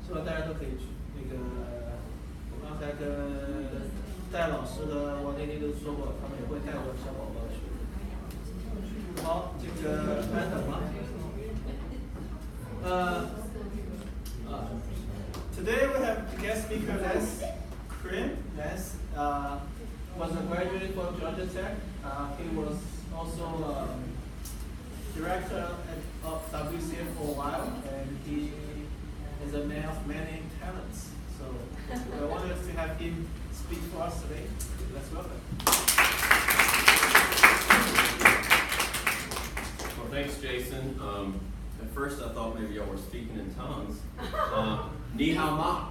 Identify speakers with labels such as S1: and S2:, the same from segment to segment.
S1: 是吧？大家都可以去。那个我刚才跟戴老师的王丽丽都说过，他们也会带着小宝宝去。好，这个安等吗？Today we have guest speaker that's Krim. That's was a graduate from Georgia Tech. He was also director of WCF for a while, and he is a man of many talents. So I wanted to have him speak for us today. Let's welcome.
S2: Well, thanks, Jason. At first I thought maybe y'all were speaking in tongues. Ni hao ma.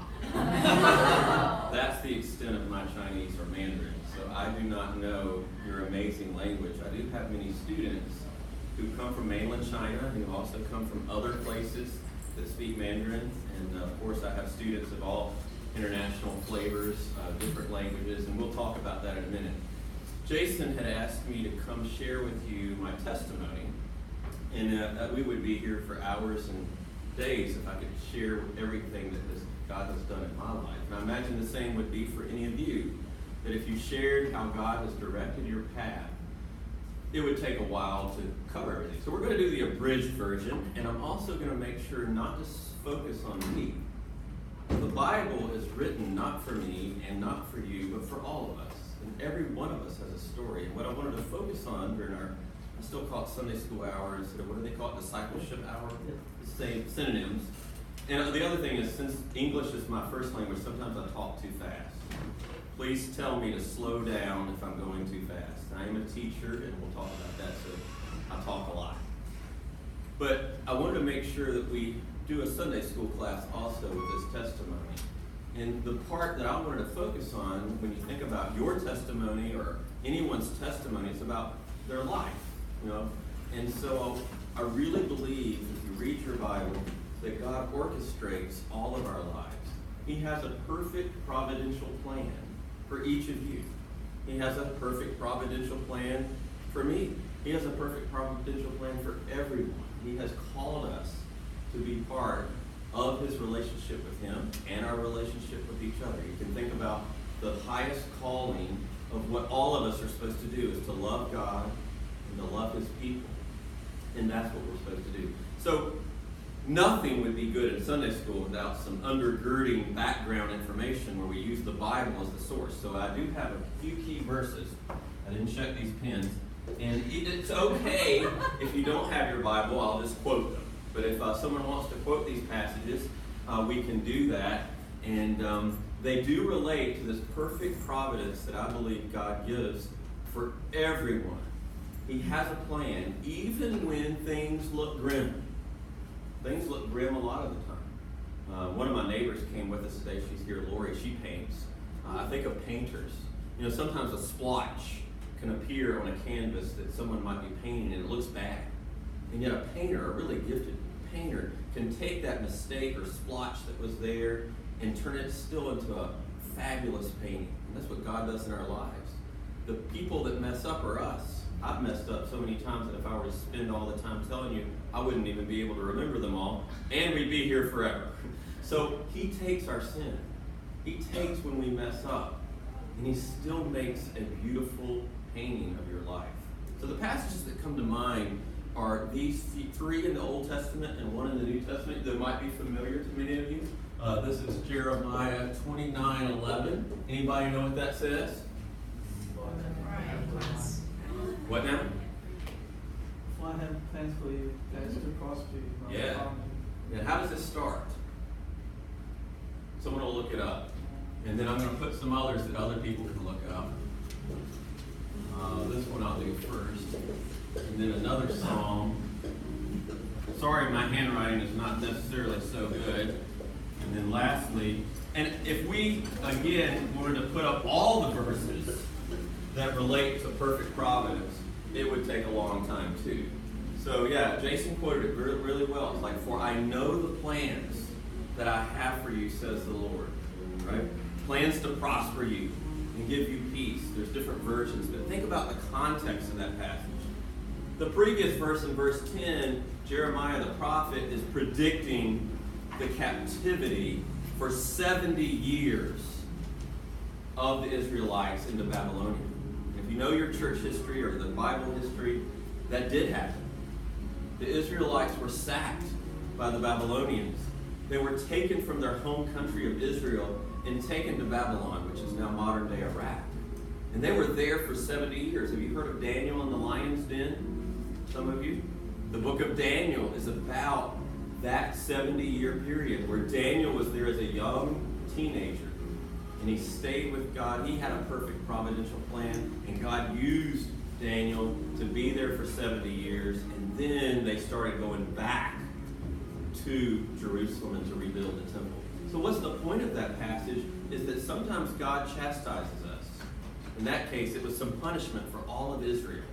S2: That's the extent of my Chinese or Mandarin. So I do not know your amazing language. I do have many students who come from mainland China, who also come from other places that speak Mandarin. And of course I have students of all international flavors, different languages, and we'll talk about that in a minute. Jason had asked me to come share with you my testimony, and we would be here for hours and days if I could share everything that God has done in my life. And I imagine the same would be for any of you, that if you shared how God has directed your path, it would take a while to cover everything. So we're going to do the abridged version, and I'm also going to make sure not to focus on me. The Bible is written not for me and not for you, but for all of us. And every one of us has a story. And what I wanted to focus on during our, I still call it Sunday school hours, or what do they call it, discipleship hour? The same synonyms. And the other thing is, since English is my first language, sometimes I talk too fast. Please tell me to slow down if I'm going too fast. I am a teacher, and we'll talk about that, so I talk a lot. But I wanted to make sure that we do a Sunday school class also with this testimony. And the part that I wanted to focus on, when you think about your testimony or anyone's testimony, it's about their life, you know. And so I really believe, if you read your Bible, that God orchestrates all of our lives. He has a perfect providential plan for each of you. He has a perfect providential plan for me. He has a perfect providential plan for everyone. He has called us to be part of his relationship with him and our relationship with each other. You can think about the highest calling of what all of us are supposed to do is to love God and to love his people. And that's what we're supposed to do. So nothing would be good in Sunday school without some undergirding background information where we use the Bible as the source. So I do have a few key verses. I didn't check these pens. And it's okay if you don't have your Bible, I'll just quote them. But if someone wants to quote these passages, we can do that. And they do relate to this perfect providence that I believe God gives for everyone. He has a plan, even when things look grim. Things look grim a lot of the time. One of my neighbors came with us today. She's here, Lori. She paints. I think of painters. You know, sometimes a splotch can appear on a canvas that someone might be painting and it looks bad. And yet a painter, a really gifted painter, can take that mistake or splotch that was there and turn it still into a fabulous painting. And that's what God does in our lives. The people that mess up are us. I've messed up so many times that if I were to spend all the time telling you, I wouldn't even be able to remember them all, and we'd be here forever. So he takes our sin. He takes when we mess up, and he still makes a beautiful painting of your life. So the passages that come to mind are these three in the Old Testament and one in the New Testament that might be familiar to many of you. This is Jeremiah 29:11. Anybody know what that says? What now?
S1: I have plans for you guys to prosper you.
S2: Yeah. And how does it start? Someone will look it up. And then I'm going to put some others that other people can look up. This one I'll do first. And then another psalm. Sorry, my handwriting is not necessarily so good. And then lastly, and if we, again, wanted to put up all the verses that relate to perfect providence, it would take a long time too. So yeah, Jason quoted it really, really well. It's like, for I know the plans that I have for you, says the Lord. Right? Plans to prosper you and give you peace. There's different versions, but think about the context of that passage. The previous verse in verse 10, Jeremiah the prophet is predicting the captivity for 70 years of the Israelites into Babylonia. If you know your church history or the Bible history, that did happen. The Israelites were sacked by the Babylonians. They were taken from their home country of Israel and taken to Babylon, which is now modern-day Iraq. And they were there for 70 years. Have you heard of Daniel and the lion's den? Some of you? The book of Daniel is about that 70-year period where Daniel was there as a young teenager. And he stayed with God. He had a perfect providential plan. And God used Daniel to be there for 70 years. And then they started going back to Jerusalem and to rebuild the temple. So what's the point of that passage is that sometimes God chastises us. In that case, it was some punishment for all of Israel.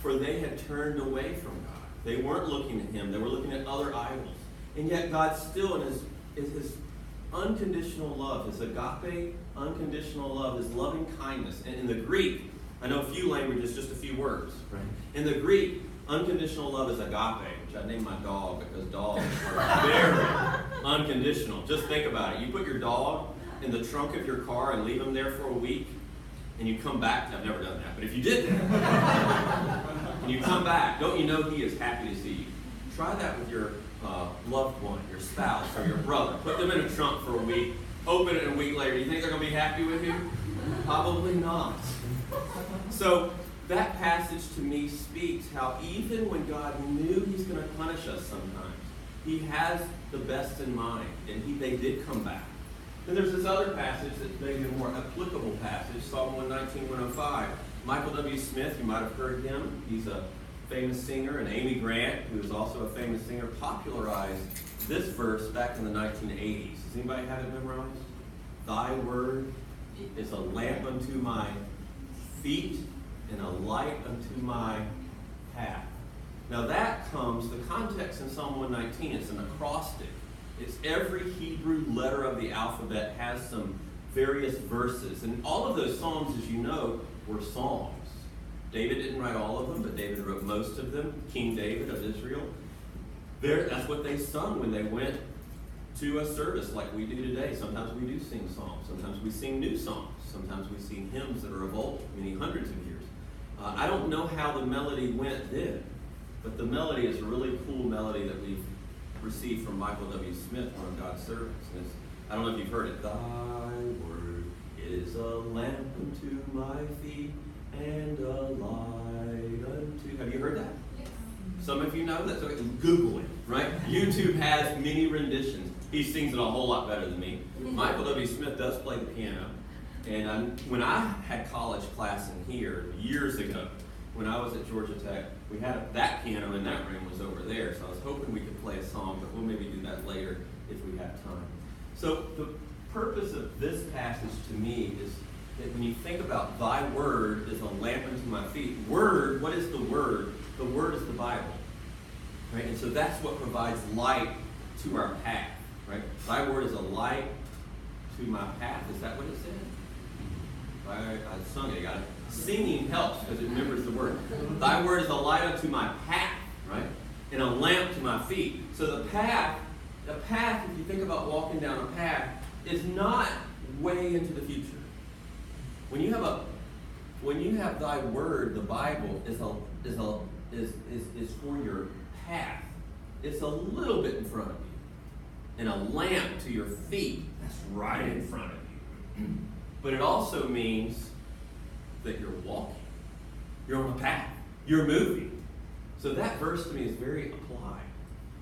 S2: For they had turned away from God. They weren't looking at him. They were looking at other idols. And yet God still, in his unconditional love, his agape, unconditional love, his loving kindness. And in the Greek, I know a few languages, just a few words. Right? In the Greek, unconditional love is agape, which I named my dog because dogs are very unconditional. Just think about it. You put your dog in the trunk of your car and leave him there for a week, and you come back. I've never done that, but if you did that, and you come back, don't you know he is happy to see you? Try that with your loved one, your spouse, or your brother. Put them in a trunk for a week, open it a week later. Do you think they're going to be happy with you? Probably not. So that passage to me speaks how even when God knew he's going to punish us sometimes, he has the best in mind, and they did come back. Then there's this other passage that's maybe a more applicable passage, Psalm 119, 105. Michael W. Smith, you might have heard him. He's a famous singer, and Amy Grant, who is also a famous singer, popularized this verse back in the 1980s. Does anybody have it memorized? Thy word is a lamp unto my feet and a light unto my path. Now that comes, the context in Psalm 119, it's an acrostic. It's every Hebrew letter of the alphabet has some various verses. And all of those psalms, as you know, were songs. David didn't write all of them, but David wrote most of them. King David of Israel. That's what they sung when they went to a service like we do today. Sometimes we do sing psalms. Sometimes we sing new songs. Sometimes we sing hymns that are of old, many hundreds of years. I don't know how the melody went then, but the melody is a really cool melody that we've received from Michael W. Smith, one of God's servants. And I don't know if you've heard it. Thy word is a lamp unto my feet and a light unto... Have you heard that? Yes. Some of you know that. So Google it, right? YouTube has many renditions. He sings it a whole lot better than me. Michael W. Smith does play the piano. And when I had college class in here years ago, when I was at Georgia Tech, we had that piano in that room was over there. So I was hoping we could play a song, but we'll maybe do that later if we have time. So the purpose of this passage to me is that when you think about thy word is a lamp unto my feet, word, what is the word? The word is the Bible. Right? And so that's what provides light to our path. Right? Thy word is a light to my path. Is that what it said? I sung it. Singing helps because it remembers the word. Thy word is a light unto my path, right? And a lamp to my feet. So the path, if you think about walking down a path, is not way into the future. When you have thy word, the Bible is for your path. It's a little bit in front of you. And a lamp to your feet, that's right in front of you. But it also means that you're walking. You're on a path. You're moving. So that verse to me is very applied.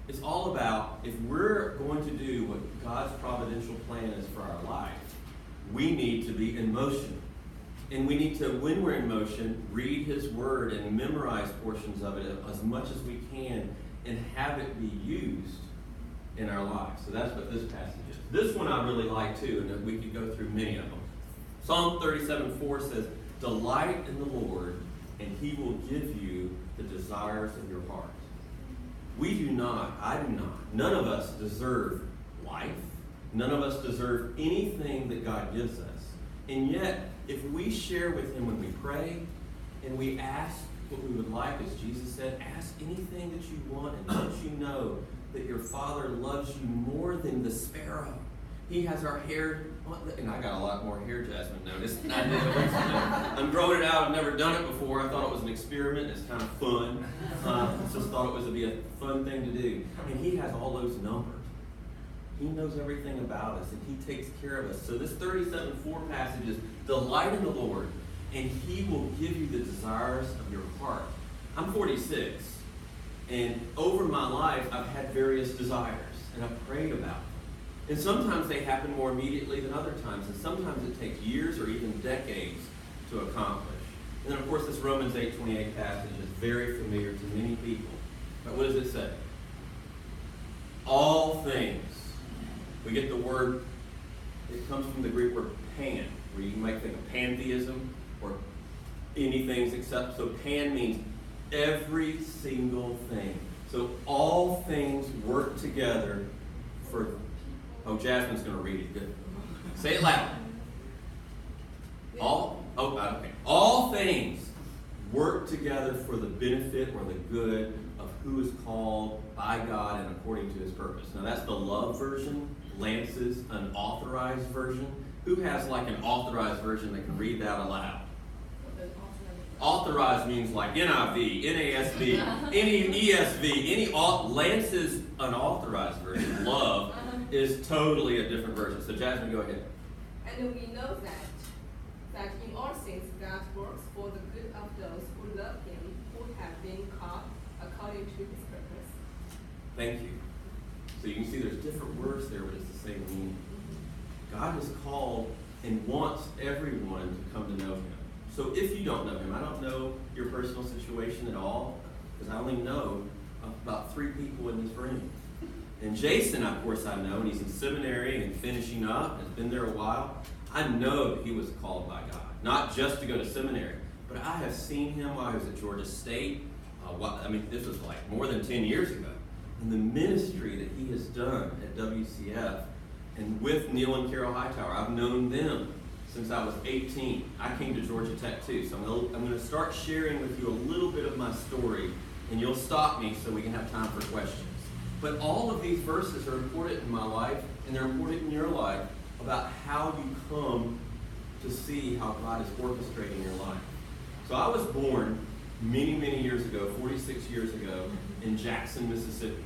S2: It's all about if we're going to do what God's providential plan is for our life, we need to be in motion. And we need to, when we're in motion, read his word and memorize portions of it as much as we can and have it be used in our lives. So that's what this passage is. This one I really like too, and we could go through many of them. Psalm 37:4 says, delight in the Lord, and he will give you the desires of your heart. We do not, I do not, none of us deserve life. None of us deserve anything that God gives us. And yet, if we share with him when we pray, and we ask what we would like, as Jesus said, ask anything that you want, and don't you know that your Father loves you more than the sparrow. He has our hair, and I got a lot more hair, Jasmine noticed. I'm growing it out. I've never done it before. I thought it was an experiment. It's kind of fun. Just thought it would be a fun thing to do. And he has all those numbers. He knows everything about us, and he takes care of us. So this 37:4 passage is, delight in the Lord, and he will give you the desires of your heart. I'm 46, and over my life, I've had various desires, and I've prayed about them. And sometimes they happen more immediately than other times, and sometimes it takes years or even decades to accomplish. And then, of course, this Romans 8:28 passage is very familiar to many people. But what does it say? All things. We get the word, it comes from the Greek word pan, where you might think of pantheism or anything except. So pan means every single thing. So all things work together for. Oh, Jasmine's going to read it. Good. Say it loud. All things work together for the benefit or the good of who is called by God and according to his purpose. Now that's the love version. Lance's an authorized version. Who has like an authorized version that can read that aloud? Authorized means like NIV, NASB, any ESV, Lance's unauthorized version. Love is totally a different version. So Jasmine, go ahead.
S3: And we know that in all things God works for the good of those who love him, who have been called according to his purpose.
S2: Thank you. So you can see there's different words there, but it's the same meaning. God has called and wants everyone to come to know him. So if you don't know him, I don't know your personal situation at all, because I only know about 3 people in this room. And Jason, of course, I know, and he's in seminary and finishing up, and has been there a while. I know that he was called by God, not just to go to seminary, but I have seen him while he was at Georgia State. This was like more than 10 years ago. And the ministry that he has done at WCF, and with Neil and Carol Hightower, I've known them since I was 18. I came to Georgia Tech too, so I'm going to start sharing with you a little bit of my story, and you'll stop me so we can have time for questions. But all of these verses are important in my life, and they're important in your life, about how you come to see how God is orchestrating your life. So I was born many, many years ago, 46 years ago, in Jackson, Mississippi.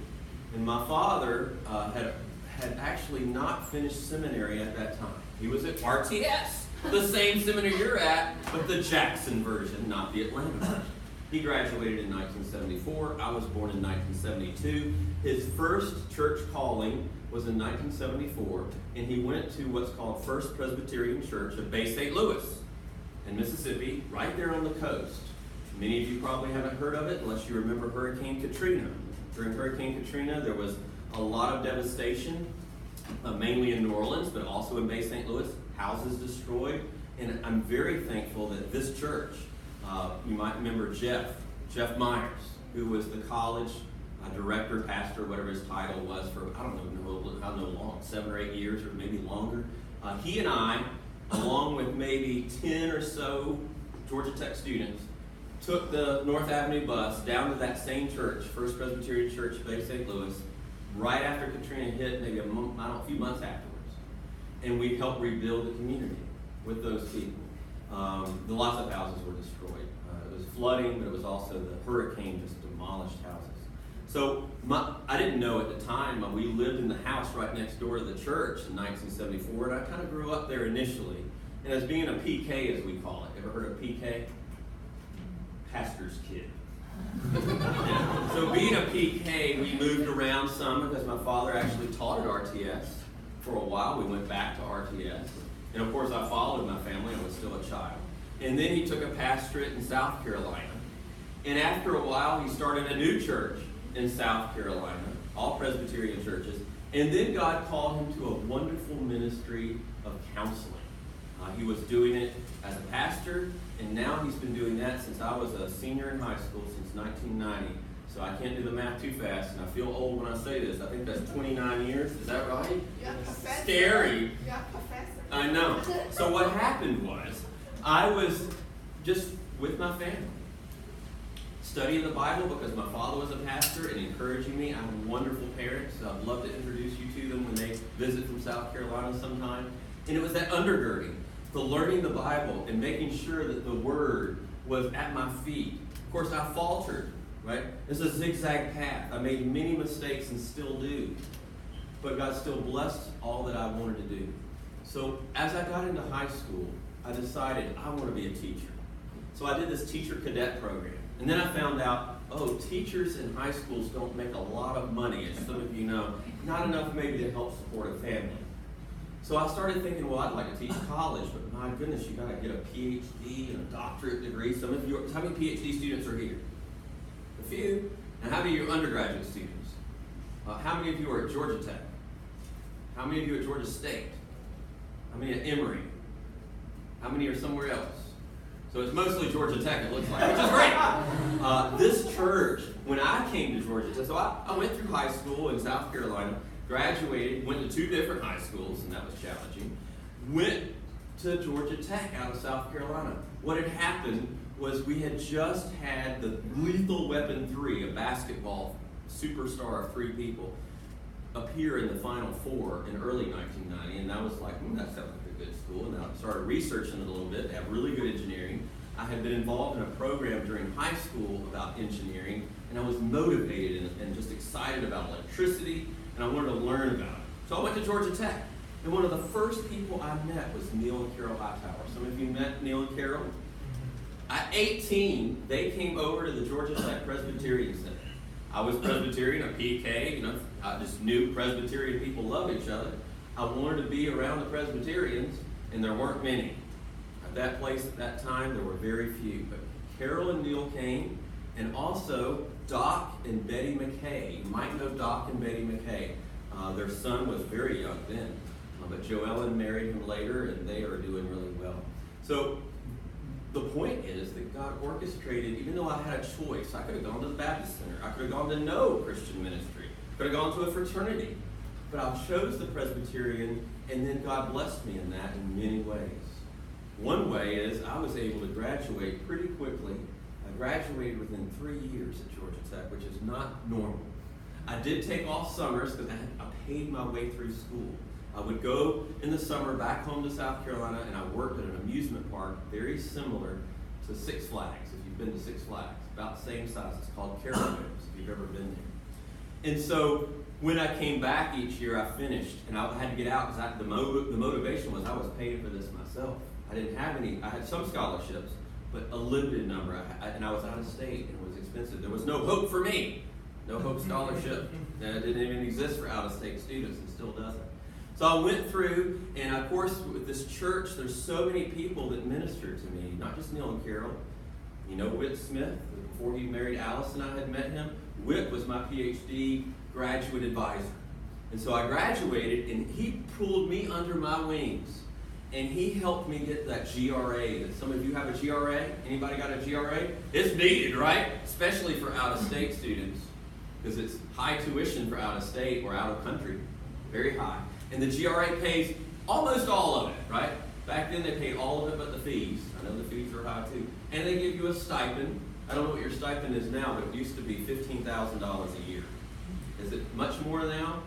S2: And my father had actually not finished seminary at that time. He was at RTS, the same seminary you're at, but the Jackson version, not the Atlanta version. He graduated in 1974. I was born in 1972. His first church calling was in 1974, and he went to what's called First Presbyterian Church of Bay St. Louis in Mississippi, right there on the coast. Many of you probably haven't heard of it unless you remember Hurricane Katrina. During Hurricane Katrina, there was a lot of devastation, mainly in New Orleans, but also in Bay St. Louis, houses destroyed. And I'm very thankful that this church, you might remember Jeff Myers, who was the college director, pastor, whatever his title was for, I don't know how long, 7 or 8 years or maybe longer. He and I, along with maybe 10 or so Georgia Tech students, took the North Avenue bus down to that same church, First Presbyterian Church, Bay St. Louis, right after Katrina hit, maybe a few months afterwards. And we helped rebuild the community with those people. Lots of houses were destroyed. It was flooding, but it was also the hurricane just demolished houses. So I didn't know at the time, we lived in the house right next door to the church in 1974, and I kind of grew up there initially. And as being a PK, as we call it. Ever heard of PK? Pastor's kid. Yeah. So being a PK, we moved around some because my father actually taught at RTS for a while. We went back to RTS. And of course I followed my family. I was still a child. And then he took a pastorate in South Carolina. And after a while, he started a new church in South Carolina, all Presbyterian churches. And then God called him to a wonderful ministry of counseling. He was doing it as a pastor, and now he's been doing that since I was a senior in high school, since 1990. So I can't do the math too fast, and I feel old when I say this. I think that's 29 years. Is that right?
S3: Yeah, professor.
S2: Scary.
S3: Yeah, professor.
S2: I know. So what happened was, I was just with my family, studying the Bible because my father was a pastor and encouraging me. I have wonderful parents. So I'd love to introduce you to them when they visit from South Carolina sometime. And it was that undergirding, the learning the Bible and making sure that the Word was at my feet. Of course, I faltered, right? It's a zigzag path. I made many mistakes and still do. But God still blessed all that I wanted to do. So as I got into high school, I decided I want to be a teacher. So I did this teacher cadet program. And then I found out, teachers in high schools don't make a lot of money, as some of you know. Not enough maybe to help support a family. So I started thinking, well, I'd like to teach college, but my goodness, you got to get a PhD and a doctorate degree. Some of you, how many PhD students are here? A few. And how many of you are undergraduate students? How many of you are at Georgia Tech? How many of you at Georgia State? How many at Emory? How many are somewhere else? So it's mostly Georgia Tech, it looks like, which is great. This church, when I came to Georgia Tech, so I went through high school in South Carolina, graduated, went to 2 different high schools, and that was challenging. Went to Georgia Tech out of South Carolina. What had happened was we had just had the Lethal Weapon 3, a basketball superstar of 3 people, appear in the Final Four in early 1990, and I was like, that sounds like a good school, and I started researching it a little bit. They have really good engineering. I had been involved in a program during high school about engineering, and I was motivated and just excited about electricity, and I wanted to learn about it. So I went to Georgia Tech, and one of the first people I met was Neil and Carol Hightower. Some of you met Neil and Carol. At 18, they came over to the Georgia Tech Presbyterian Center. I was Presbyterian, a PK, I just knew Presbyterian people love each other. I wanted to be around the Presbyterians, and there weren't many. At that place at that time, there were very few. But Carol and Neil came, and also Doc and Betty McKay. You might know Doc and Betty McKay. Their son was very young then, but Joellen married him later, and they are doing really well. So the point is that God orchestrated, even though I had a choice, I could have gone to the Baptist Center. I could have gone to no Christian ministry. Could have gone to a fraternity. But I chose the Presbyterian, and then God blessed me in that in many ways. One way is I was able to graduate pretty quickly. I graduated within 3 years at Georgia Tech, which is not normal. I did take off summers because I paid my way through school. I would go in the summer back home to South Carolina, and I worked at an amusement park very similar to Six Flags. If you've been to Six Flags, about the same size. It's called Carol's, if you've ever been there. And so when I came back each year, I finished, and I had to get out because the motivation was I was paying for this myself. I didn't have any. I had some scholarships, but a limited number, and I was out of state, and it was expensive. There was no hope for me. No Hope Scholarship. That didn't even exist for out-of-state students, and still doesn't. So I went through, and of course, with this church, there's so many people that minister to me, not just Neil and Carol. You know Whit Smith? Before he married Alice and I had met him, Whit was my PhD graduate advisor. And so I graduated, and he pulled me under my wings, and he helped me get that GRA. That some of you have a GRA? Anybody got a GRA? It's needed, right? Especially for out-of-state students, because it's high tuition for out-of-state or out-of-country, very high. And the GRA pays almost all of it, right? Back then they paid all of it but the fees. I know the fees are high too. And they give you a stipend. I don't know what your stipend is now, but it used to be $15,000 a year. Is it much more now?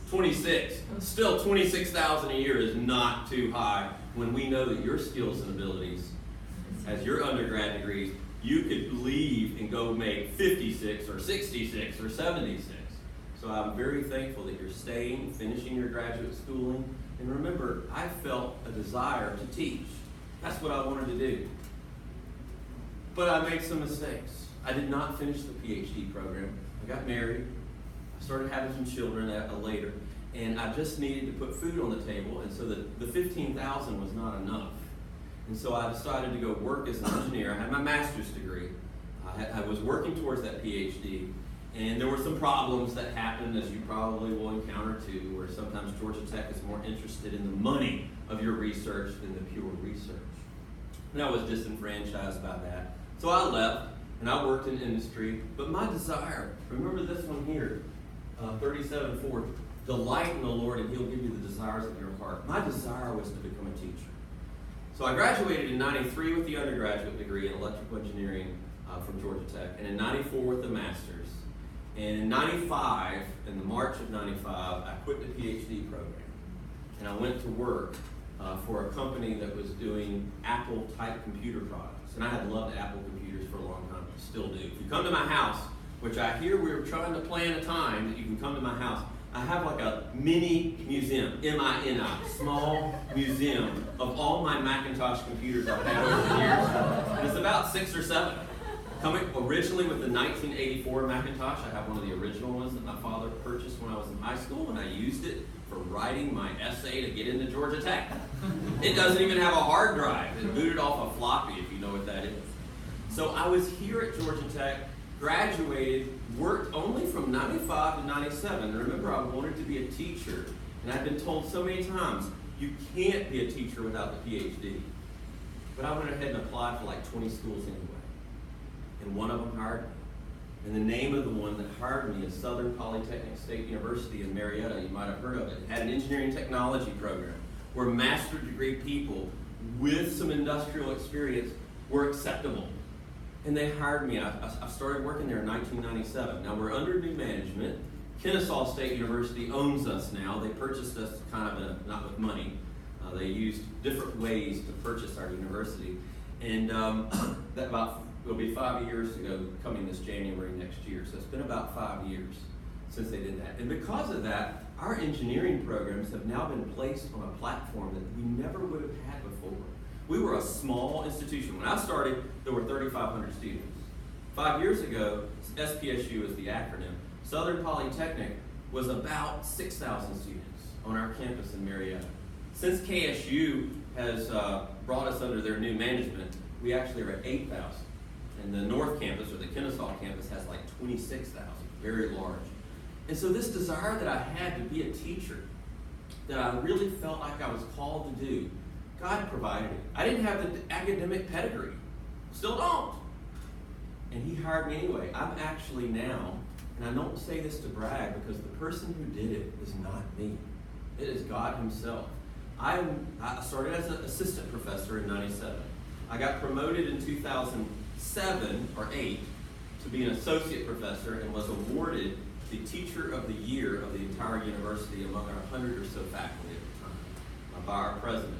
S2: 26. Still $26,000 a year is not too high when we know that your skills and abilities as your undergrad degrees, you could leave and go make 56 or 66 or 76. So I'm very thankful that you're staying, finishing your graduate schooling. And remember, I felt a desire to teach. That's what I wanted to do. But I made some mistakes. I did not finish the PhD program. I got married. I started having some children later. And I just needed to put food on the table. And so the $15,000 was not enough. And so I decided to go work as an engineer. I had my master's degree. I was working towards that PhD. And there were some problems that happened, as you probably will encounter too, where sometimes Georgia Tech is more interested in the money of your research than the pure research. And I was disenfranchised by that. So I left, and I worked in industry. But my desire, remember this one here, 37:4, delight in the Lord, and He'll give you the desires of your heart. My desire was to become a teacher. So I graduated in '93 with the undergraduate degree in electrical engineering. from Georgia Tech, and in '94 with the master's. And in '95, in the March of '95, I quit the PhD program, and I went to work for a company that was doing Apple-type computer products. And I had loved Apple computers for a long time, still do. If you come to my house, which I hear we were trying to plan a time that you can come to my house, I have like a mini museum, M-I-N-I, small museum of all my Macintosh computers I've had over the years. And it's about 6 or 7. Coming originally with the 1984 Macintosh, I have one of the original ones that my father purchased when I was in high school, and I used it for writing my essay to get into Georgia Tech. It doesn't even have a hard drive. It booted off a floppy, if you know what that is. So I was here at Georgia Tech, graduated, worked only from '95 to '97. And remember, I wanted to be a teacher, and I've been told so many times, you can't be a teacher without the PhD. But I went ahead and applied for like 20 schools anyway. And one of them hired me. And the name of the one that hired me is Southern Polytechnic State University in Marietta. You might have heard of it. It had an engineering technology program where master's degree people with some industrial experience were acceptable. And they hired me. I started working there in 1997. Now we're under new management. Kennesaw State University owns us now. They purchased us kind of not with money. They used different ways to purchase our university. And it'll be 5 years ago, coming this January next year. So it's been about 5 years since they did that. And because of that, our engineering programs have now been placed on a platform that we never would have had before. We were a small institution. When I started, there were 3,500 students. 5 years ago, SPSU is the acronym. Southern Polytechnic was about 6,000 students on our campus in Marietta. Since KSU has brought us under their new management, we actually are at 8,000. And the North Campus, or the Kennesaw campus, has like 26,000, very large. And so this desire that I had to be a teacher, that I really felt like I was called to do, God provided it. I didn't have the academic pedigree. Still don't. And he hired me anyway. I'm actually now, and I don't say this to brag, because the person who did it is not me. It is God himself. I started as an assistant professor in '97. I got promoted in 2007 or 8 to be an associate professor and was awarded the Teacher of the Year of the entire university among our 100 or so faculty at the time by our president.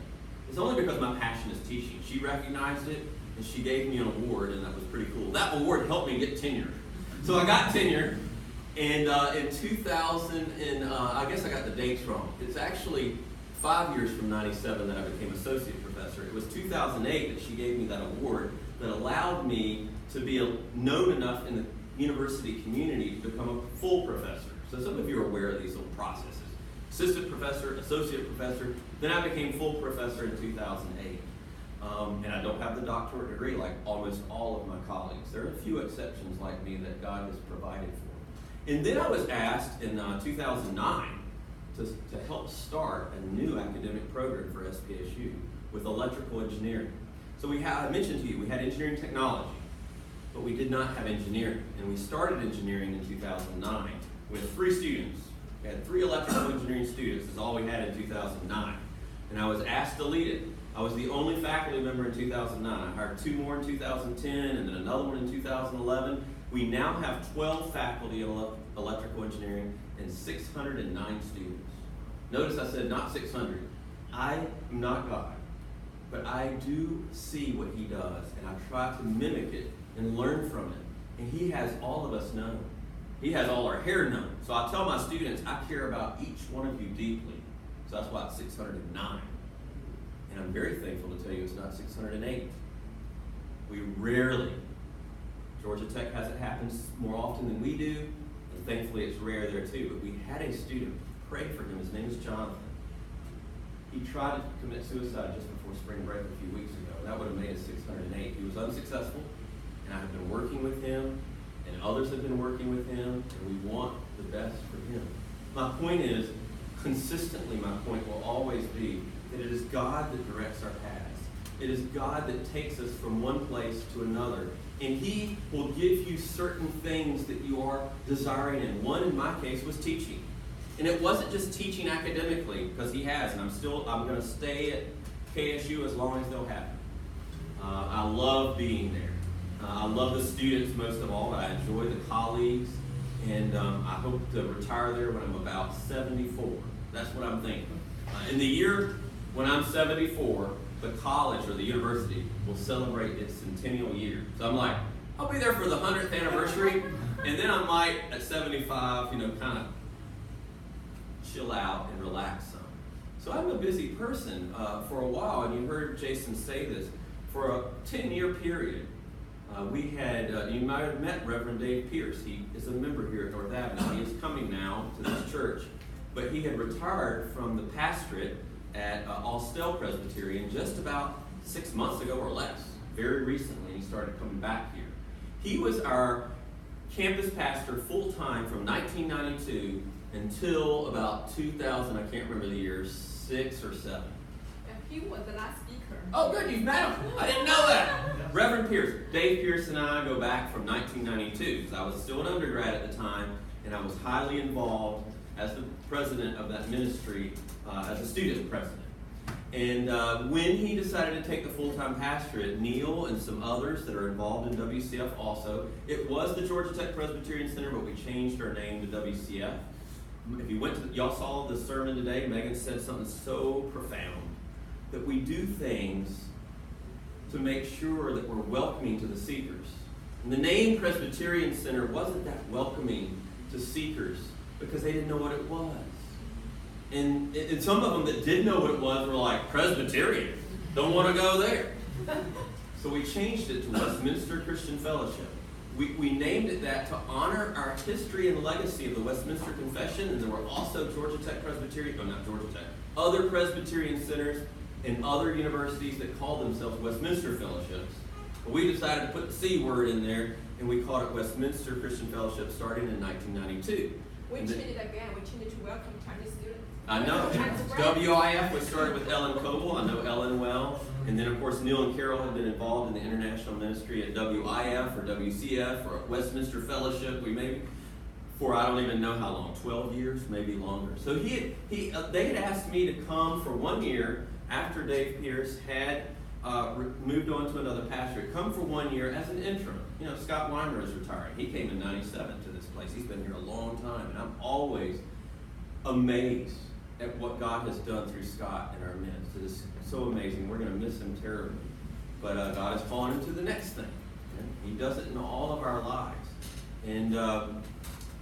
S2: It's only because my passion is teaching. She recognized it, and she gave me an award, and that was pretty cool. That award helped me get tenure. So I got tenure, and in 2000, I guess I got the dates wrong. It's actually 5 years from '97 that I became associate professor. It was 2008 that she gave me that award that allowed me to be known enough in the university community to become a full professor. So some of you are aware of these little processes. Assistant professor, associate professor, then I became full professor in 2008. And I don't have the doctorate degree like almost all of my colleagues. There are a few exceptions like me that God has provided for. And then I was asked in 2009 to help start a new academic program for SPSU with electrical engineering. So I mentioned to you, we had engineering technology, but we did not have engineering. And we started engineering in 2009 with 3 students. We had 3 electrical engineering students, is all we had in 2009. And I was asked to lead it. I was the only faculty member in 2009. I hired 2 more in 2010 and then another one in 2011. We now have 12 faculty in electrical engineering and 609 students. Notice I said not 600. I am not God, but I do see what he does, and I try to mimic it and learn from it. And he has all of us known. He has all our hair known. So I tell my students, I care about each one of you deeply. So that's why it's 609. And I'm very thankful to tell you it's not 608. We rarely, Georgia Tech has it happen more often than we do, and thankfully it's rare there too, but we had a student, pray for him, his name is Jonathan. He tried to commit suicide just before spring break a few weeks ago. That would have made it 608. He was unsuccessful, and I have been working with him, and others have been working with him, and we want the best for him. My point is, consistently my point will always be that it is God that directs our paths. It is God that takes us from one place to another. And he will give you certain things that you are desiring in. One, in my case, was teaching. And it wasn't just teaching academically, because he has, and I'm going to stay at KSU as long as they'll have me. I love being there. I love the students most of all, but I enjoy the colleagues, and I hope to retire there when I'm about 74. That's what I'm thinking. In the year when I'm 74, the college or the university will celebrate its centennial year. So I'm like, I'll be there for the 100th anniversary, and then I might, at 75, kind of chill out and relax some. So I'm a busy person for a while, and you heard Jason say this. For a 10-year period, we had, you might have met Reverend Dave Pierce. He is a member here at North Avenue. He is coming now to this church. But he had retired from the pastorate at Austell Presbyterian just about 6 months ago or less. Very recently, he started coming back here. He was our campus pastor full-time from 1992 until about 2000, I can't remember the year, 6 or 7.
S3: He was the last speaker.
S2: Oh, good, you've met him. I didn't know that. Reverend Pierce. Dave Pierce and I go back from 1992, because I was still an undergrad at the time, and I was highly involved as the president of that ministry, as a student president. And when he decided to take the full-time pastorate, Neil and some others that are involved in WCF also, it was the Georgia Tech Presbyterian Center, but we changed our name to WCF. If you went to, y'all saw the sermon today, Megan said something so profound, that we do things to make sure that we're welcoming to the seekers. And the name Presbyterian Center wasn't that welcoming to seekers because they didn't know what it was. And some of them that did know what it was were like, Presbyterian, don't want to go there. So we changed it to Westminster Christian Fellowship. We named it that to honor our history and legacy of the Westminster Confession, and there were also Georgia Tech Presbyterian, not Georgia Tech, other Presbyterian centers and other universities that called themselves Westminster Fellowships. But we decided to put the C word in there, and we called it Westminster Christian Fellowship starting in 1992.
S3: We changed it again. We changed it to welcome Chinese students.
S2: I know. WIF was started with Ellen Coble. I know Ellen well. And then, of course, Neil and Carol have been involved in the international ministry at WIF or WCF or Westminster Fellowship. We maybe for I don't even know how long, 12 years, maybe longer. So they had asked me to come for 1 year after Dave Pierce had moved on to another pastorate. Come for 1 year as an interim. Scott Weimer is retiring. He came in '97 to this place. He's been here a long time, and I'm always amazed at what God has done through Scott in our midst. It is so amazing. We're going to miss him terribly. But God is calling him to the next thing. Okay? He does it in all of our lives. And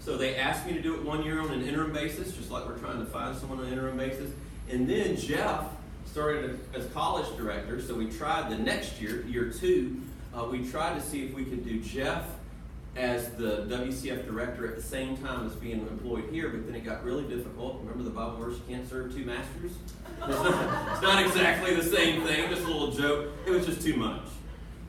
S2: so they asked me to do it 1 year on an interim basis, just like we're trying to find someone on an interim basis. And then Jeff started as college director, so we tried the next year, year 2, we tried to see if we could do Jeff as the WCF director at the same time as being employed here, but then it got really difficult. Remember the Bible verse, you can't serve 2 masters? It's not exactly the same thing, just a little joke. It was just too much.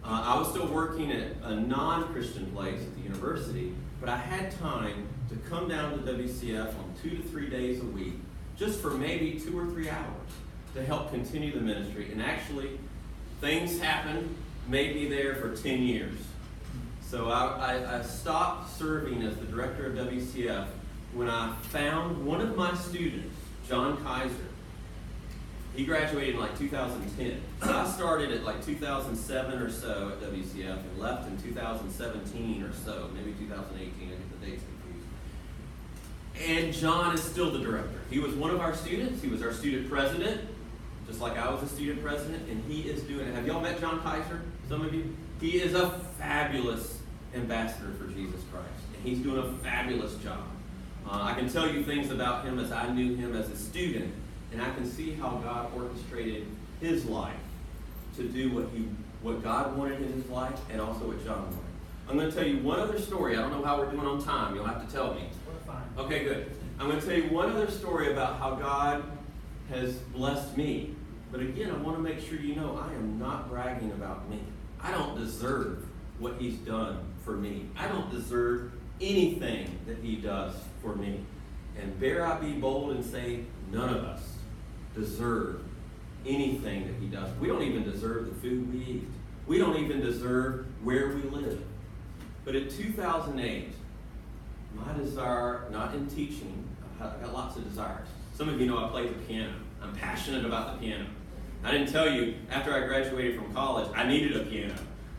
S2: I was still working at a non-Christian place at the university, but I had time to come down to WCF on 2 to 3 days a week, just for maybe 2 or 3 hours to help continue the ministry. And actually, things happened, made me there for 10 years. So I stopped serving as the director of WCF when I found one of my students, John Kaiser. He graduated in like 2010. So I started at like 2007 or so at WCF and left in 2017 or so, maybe 2018, I get the dates confused. And John is still the director. He was one of our students. He was our student president, just like I was a student president, and he is doing it. Have y'all met John Kaiser? Some of you? He is a fabulous ambassador for Jesus Christ, and he's doing a fabulous job. I can tell you things about him as I knew him as a student, and I can see how God orchestrated his life to do what God wanted in his life, and also what John wanted. I'm going to tell you one other story. I don't know how we're doing on time. You'll have to tell me.
S1: We're fine.
S2: Okay, good. I'm going to tell you one other story about how God has blessed me. But again, I want to make sure you know I am not bragging about me. I don't deserve what he's done for me. I don't deserve anything that he does for me. And dare I be bold and say, none of us deserve anything that he does. We don't even deserve the food we eat. We don't even deserve where we live. But in 2008, my desire, not in teaching, I've got lots of desires. Some of you know I play the piano. I'm passionate about the piano. I didn't tell you, after I graduated from college, I needed a piano.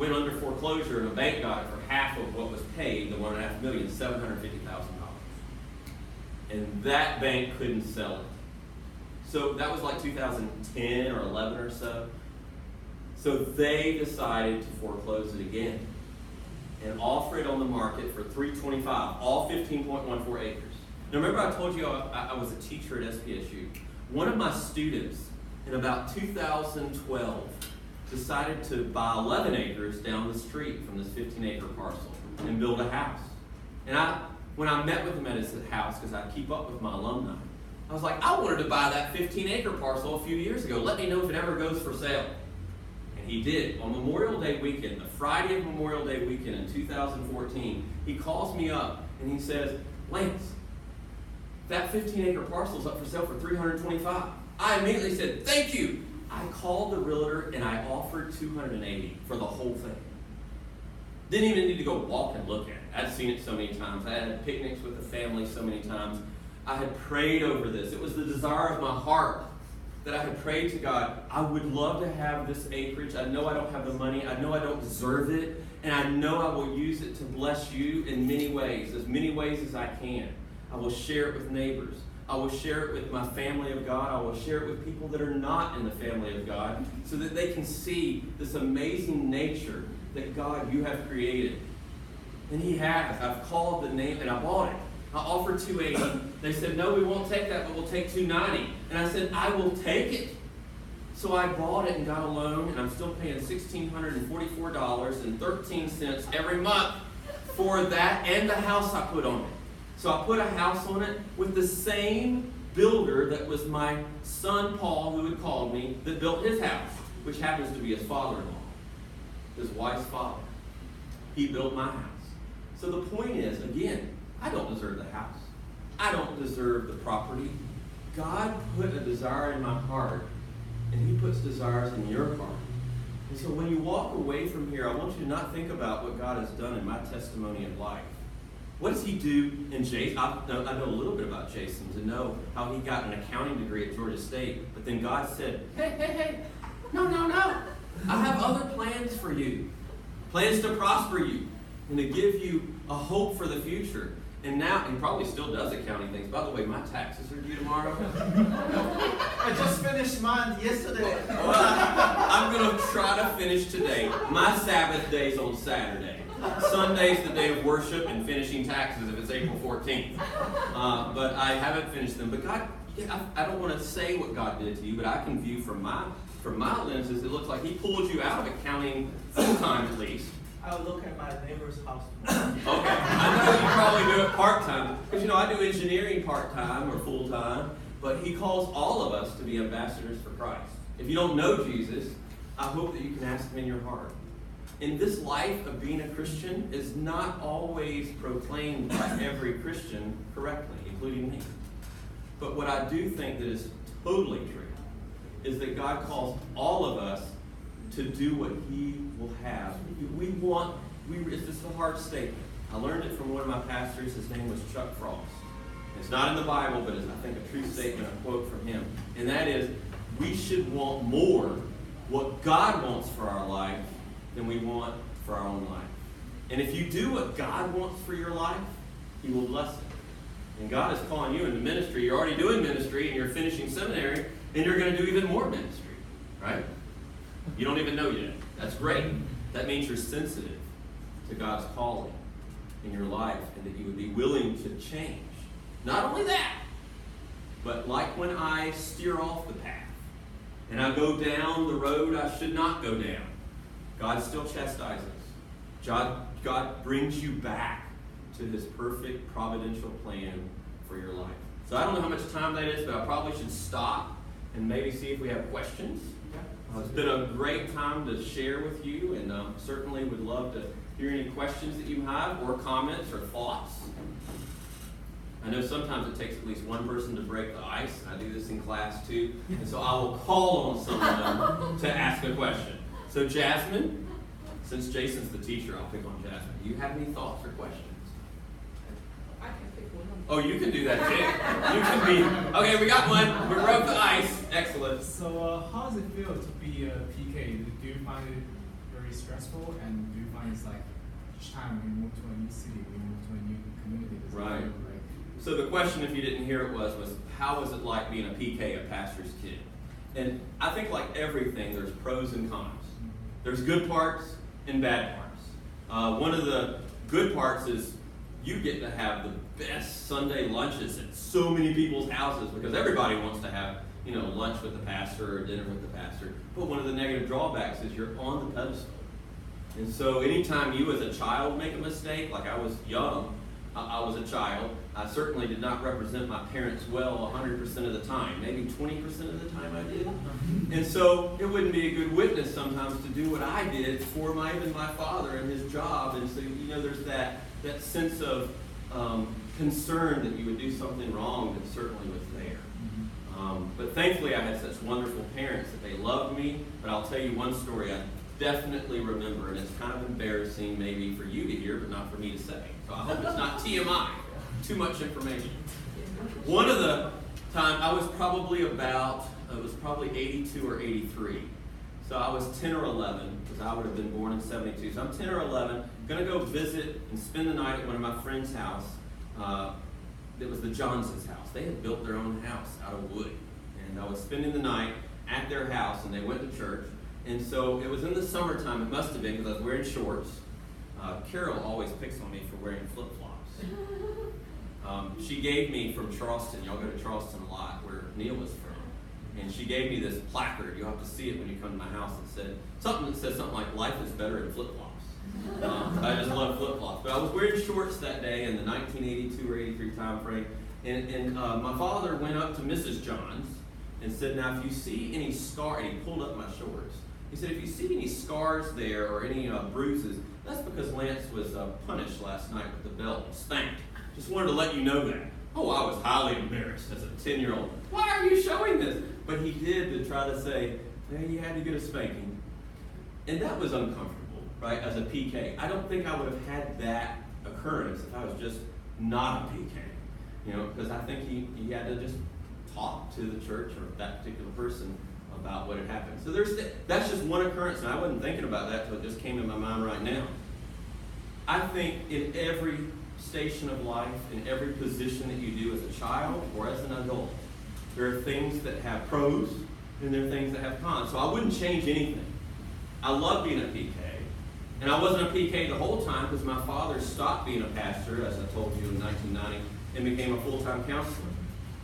S2: went under foreclosure and a bank got it for half of what was paid, the $1.5 million, $750,000. And that bank couldn't sell it. So that was like 2010 or 11 or so. So they decided to foreclose it again and offer it on the market for $325, all 15.14 acres. Now remember I told you I was a teacher at SPSU. One of my students in about 2012 decided to buy 11 acres down the street from this 15-acre parcel and build a house. And when I met with him at his house, because I keep up with my alumni, I was like, I wanted to buy that 15-acre parcel a few years ago. Let me know if it ever goes for sale. And he did. On Memorial Day weekend, the Friday of Memorial Day weekend in 2014, he calls me up and he says, Lance, that 15-acre parcel is up for sale for $325. I immediately said, thank you. I called the realtor and I offered $280 for the whole thing. Didn't even need to go walk and look at it. I'd seen it so many times. I had picnics with the family so many times. I had prayed over this. It was the desire of my heart that I had prayed to God. I would love to have this acreage. I know I don't have the money. I know I don't deserve it. And I know I will use it to bless you in many ways as I can. I will share it with neighbors. I will share it with my family of God. I will share it with people that are not in the family of God so that they can see this amazing nature that God, you have created. And He has. I've called the name and I bought it. I offered $280. They said, no, we won't take that, but we'll take $290. And I said, I will take it. So I bought it and got a loan, and I'm still paying $1,644.13 every month for that and the house I put on it. So I put a house on it with the same builder that was my son Paul, who had called me, that built his house, which happens to be his father-in-law, his wife's father. He built my house. So the point is, again, I don't deserve the house. I don't deserve the property. God put a desire in my heart, and He puts desires in your heart. And so when you walk away from here, I want you to not think about what God has done in my testimony of life. What does He do in Jason? I know a little bit about Jason to know how he got an accounting degree at Georgia State, but then God said, hey, no. I have other plans for you. Plans to prosper you and to give you a hope for the future. And now, He probably still does accounting things. By the way, my taxes are due tomorrow.
S1: I just finished mine yesterday.
S2: Well, I'm going to try to finish today. My Sabbath day's on Saturday. Sunday's the day of worship and finishing taxes if it's April 14th. But I haven't finished them. But God, I don't want to say what God did to you, but I can view from my lenses, it looks like He pulled you out of accounting full-time at least.
S1: I'll look at my neighbor's house tomorrow.
S2: Okay, I know you probably do it part-time, because I do engineering part-time or full-time, but He calls all of us to be ambassadors for Christ. If you don't know Jesus, I hope that you can ask Him in your heart. And this life of being a Christian is not always proclaimed by every Christian correctly, including me. But what I do think that is totally true is that God calls all of us to do what He will have. This is a hard statement. I learned it from one of my pastors. His name was Chuck Frost. It's not in the Bible, but it's, I think, a true statement, a quote from him. And that is, we should want more what God wants for our life than we want for our own life. And if you do what God wants for your life, He will bless it. And God is calling you into ministry. You're already doing ministry, and you're finishing seminary, and you're going to do even more ministry, right? You don't even know yet. That's great. That means you're sensitive to God's calling in your life and that you would be willing to change. Not only that, but like when I steer off the path and I go down the road I should not go down, God still chastises. God brings you back to His perfect providential plan for your life. So I don't know how much time that is, but I probably should stop and maybe see if we have questions. It's been a great time to share with you, and certainly would love to hear any questions that you have or comments or thoughts. I know sometimes it takes at least one person to break the ice. I do this in class too. And so I will call on someone to ask a question. So Jasmine, since Jason's the teacher, I'll pick on Jasmine. Do you have any thoughts or questions?
S3: I can pick one.
S2: Oh, you can do that too. You can be, okay, we got one. We broke the ice. Excellent.
S4: So how does it feel to be a PK? Do you find it very stressful? And do you find it's like each time we move to a new city, we move to a new community?
S2: Right. So the question, if you didn't hear it, was how was it like being a PK, a pastor's kid? And I think like everything, there's pros and cons. There's good parts and bad parts. One of the good parts is you get to have the best Sunday lunches at so many people's houses because everybody wants to have, lunch with the pastor or dinner with the pastor. But one of the negative drawbacks is you're on the pedestal. And so anytime you as a child make a mistake, like I was young, I was a child, I certainly did not represent my parents well 100% of the time. Maybe 20% of the time I did. And so it wouldn't be a good witness sometimes to do what I did for even my father and his job. And so, there's that sense of concern that you would do something wrong that certainly was there. But thankfully I had such wonderful parents that they loved me. But I'll tell you one story I definitely remember, and it's kind of embarrassing maybe for you to hear, but not for me to say. So I hope it's not TMI, too much information. One of the time, I was probably it was probably 82 or 83. So I was 10 or 11, because I would have been born in 72. So I'm 10 or 11, going to go visit and spend the night at one of my friend's house. It was the Johnsons' house. They had built their own house out of wood. And I was spending the night at their house, and they went to church. And so it was in the summertime, it must have been, because I was wearing shorts. Carol always picks on me for wearing flip-flops. She gave me from Charleston, y'all go to Charleston a lot, where Neil was from. And she gave me this placard, you'll have to see it when you come to my house, that said something like, life is better in flip-flops. I just love flip-flops. But I was wearing shorts that day in the 1982 or 83 time frame. And my father went up to Mrs. Johns and said, now if you see any scar, and he pulled up my shorts. He said, if you see any scars there or any bruises, that's because Lance was punished last night with the belt and spanked. Just wanted to let you know that. Oh, I was highly embarrassed as a 10-year-old. Why are you showing this? But he did to try to say, you had to get a spanking. And that was uncomfortable, right, as a PK. I don't think I would have had that occurrence if I was just not a PK. Because I think he had to just talk to the church or that particular person about what had happened. So that's just one occurrence, and I wasn't thinking about that until it just came to my mind right now. I think in every station of life, in every position that you do as a child or as an adult, there are things that have pros and there are things that have cons. So I wouldn't change anything. I love being a PK, and I wasn't a PK the whole time because my father stopped being a pastor, as I told you, in 1990, and became a full-time counselor.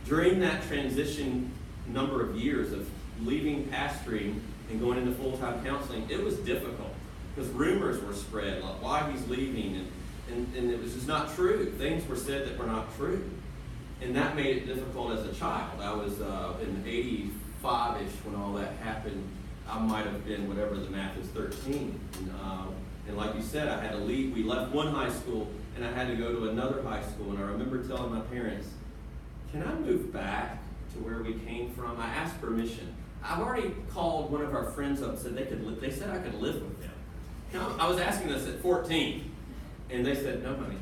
S2: During that transition number of years of leaving pastoring and going into full-time counseling, it was difficult because rumors were spread, like why he's leaving, and it was just not true. Things were said that were not true. And that made it difficult as a child. I was in 85-ish when all that happened. I might have been, whatever the math is, 13. And like you said, I had to leave. We left one high school, and I had to go to another high school. And I remember telling my parents, can I move back to where we came from? I asked permission. I've already called one of our friends up and said they said I could live with them. I was asking this at 14, and they said, no, honey,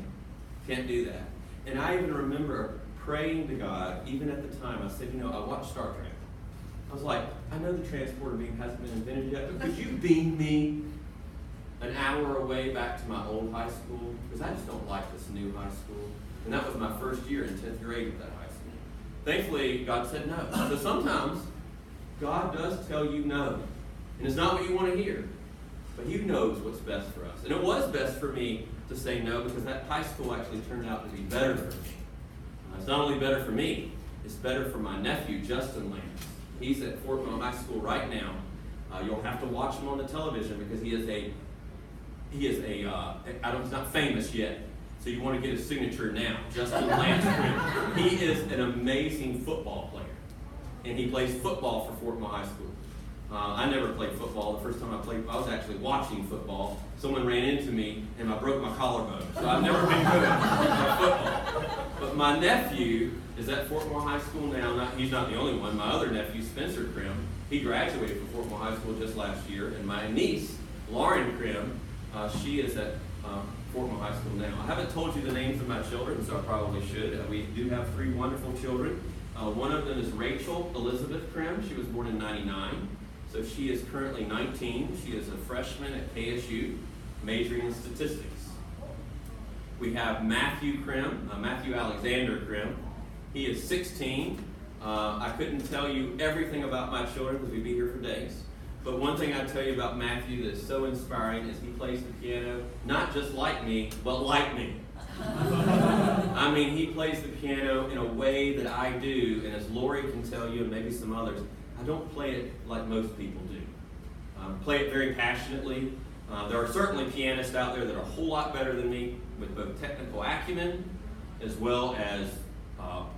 S2: can't do that. And I even remember praying to God, even at the time, I said, I watched Star Trek. I was like, I know the transporter beam hasn't been invented yet, but could you beam me an hour away back to my old high school? Because I just don't like this new high school. And that was my first year in 10th grade of that high school. Thankfully, God said no. So sometimes, God does tell you no. And it's not what you want to hear. But He knows what's best for us. And it was best for me to say no because that high school actually turned out to be better for me. It's not only better for me, it's better for my nephew, Justin Lance. He's at Fort Mill High School right now. You'll have to watch him on the television because he's not famous yet. So you want to get his signature now. Justin Lance. He is an amazing football player. And he plays football for Fort Mill High School. I never played football. The first time I was actually watching football. Someone ran into me and I broke my collarbone. So I've never been good at football. But my nephew is at Fort Mill High School now. He's not the only one. My other nephew, Spencer Krim, he graduated from Fort Mill High School just last year. And my niece, Lauren Krim, she is at Fort Mill High School now. I haven't told you the names of my children, so I probably should. We do have 3 wonderful children. One of them is Rachel Elizabeth Krim. She was born in 99. So she is currently 19. She is a freshman at KSU, majoring in statistics. We have Matthew Alexander Krim. He is 16. I couldn't tell you everything about my children because we'd be here for days. But one thing I'd tell you about Matthew that is so inspiring is he plays the piano, not just like me, but like me. I mean, he plays the piano in a way that I do, and as Lori can tell you, and maybe some others, I don't play it like most people do. Play it very passionately. There are certainly pianists out there that are a whole lot better than me with both technical acumen as well as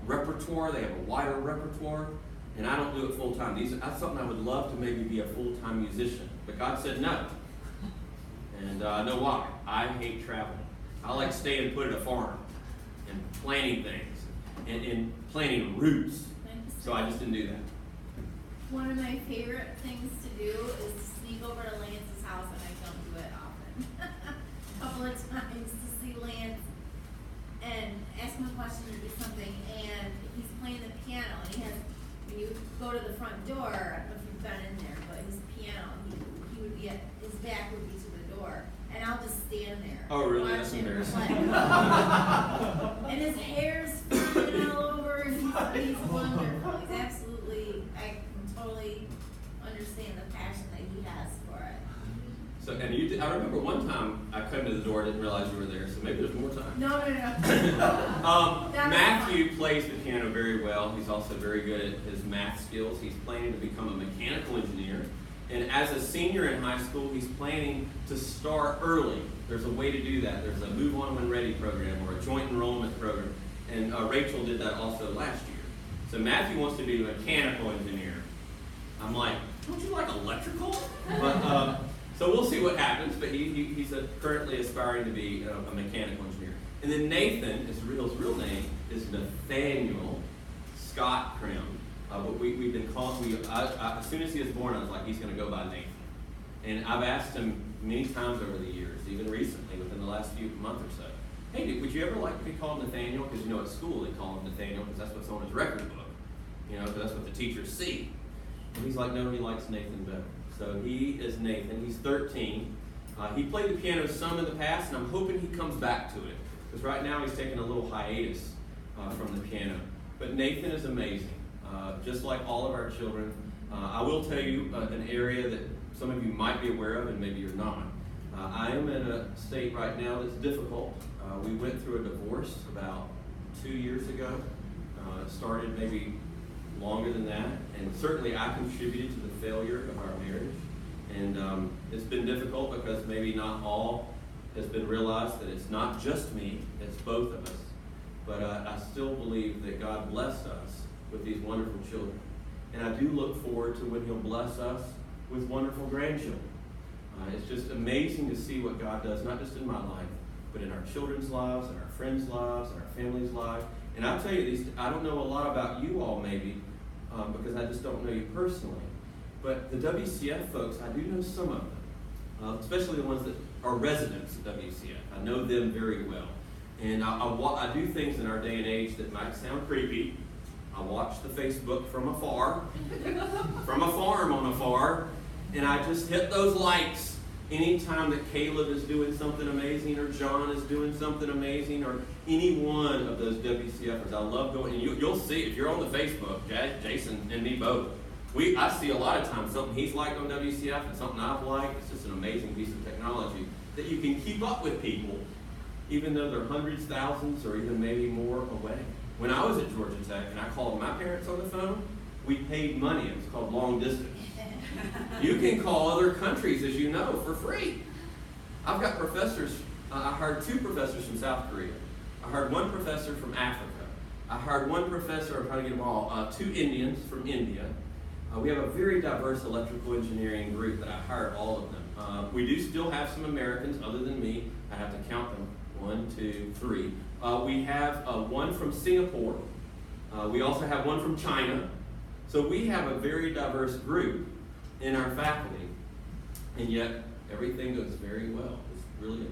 S2: repertoire. They have a wider repertoire, and I don't do it full time. That's something I would love to maybe be a full-time musician, but God said no. And I know why. I hate traveling. I like staying put at a farm and planting things and planting roots. So I just didn't do that.
S5: One of my favorite things to do is to sneak over to Lance's house, and I don't do it often. A couple of times to see Lance and ask him a question or do something, and he's playing the piano, and he has, when you go to the front door, I don't know if you've been in there, but his piano, he would be his back would be to the door, and I'll just stand there.
S2: Oh, really?
S5: Watch
S2: That's
S5: him
S2: embarrassing.
S5: play. And his hair's flying all over, and he's wonderful. He's absolutely, I can totally understand the passion that he has for it.
S2: So, and I remember one time I come to the door, didn't realize you were there, so maybe there's more time.
S5: No.
S2: Matthew plays the piano very well. He's also very good at his math skills. He's planning to become a mechanical engineer. And as a senior in high school, he's planning to start early. There's a way to do that. There's a Move On When Ready program or a joint enrollment program. And Rachel did that also last year. So Matthew wants to be a mechanical engineer. I'm like, don't you like electrical? But, so we'll see what happens, but he's currently aspiring to be a mechanical engineer. And then Nathan, his real name is Nathaniel Scott Krim. But we've been calling, as soon as he was born, I was like, he's going to go by Nathan. And I've asked him many times over the years, even recently, within the last few months or so, hey, would you ever like to be called Nathaniel? Because at school they call him Nathaniel because that's what's on his record book. Because that's what the teachers see. And he's like, no, he likes Nathan better. So he is Nathan. He's 13. He played the piano some in the past, and I'm hoping he comes back to it. Because right now he's taking a little hiatus from the piano. But Nathan is amazing. Just like all of our children. I will tell you an area that some of you might be aware of, and maybe you're not. I am in a state right now that's difficult. We went through a divorce about 2 years ago. It started maybe longer than that, and certainly I contributed to the failure of our marriage. And it's been difficult because maybe not all has been realized that it's not just me, it's both of us. But I still believe that God blessed us with these wonderful children. And I do look forward to when He'll bless us with wonderful grandchildren. It's just amazing to see what God does, not just in my life, but in our children's lives, in our friends' lives, in our families' lives. And I'll tell you, I don't know a lot about you all maybe, because I just don't know you personally. But the WCF folks, I do know some of them, especially the ones that are residents of WCF. I know them very well. And I do things in our day and age that might sound creepy. I watch the Facebook from afar, from a farm on afar, and I just hit those likes anytime that Caleb is doing something amazing, or John is doing something amazing, or any one of those WCFers. I love going, and you'll see, if you're on the Facebook, Jason and me both, I see a lot of times something he's liked on WCF and something I've liked. It's just an amazing piece of technology that you can keep up with people, even though they're hundreds, thousands, or even maybe more away. When I was at Georgia Tech and I called my parents on the phone, we paid money. It was called long distance. You can call other countries, as you know, for free. I've got professors. I hired 2 professors from South Korea. I hired 1 professor from Africa. I hired 1 professor, I'm trying to get them all, 2 Indians from India. We have a very diverse electrical engineering group that I hired all of them. We do still have some Americans, other than me. I have to count them. 1, 2, 3. We have 1 from Singapore. We also have 1 from China. So we have a very diverse group in our faculty, and yet everything goes very well. It's really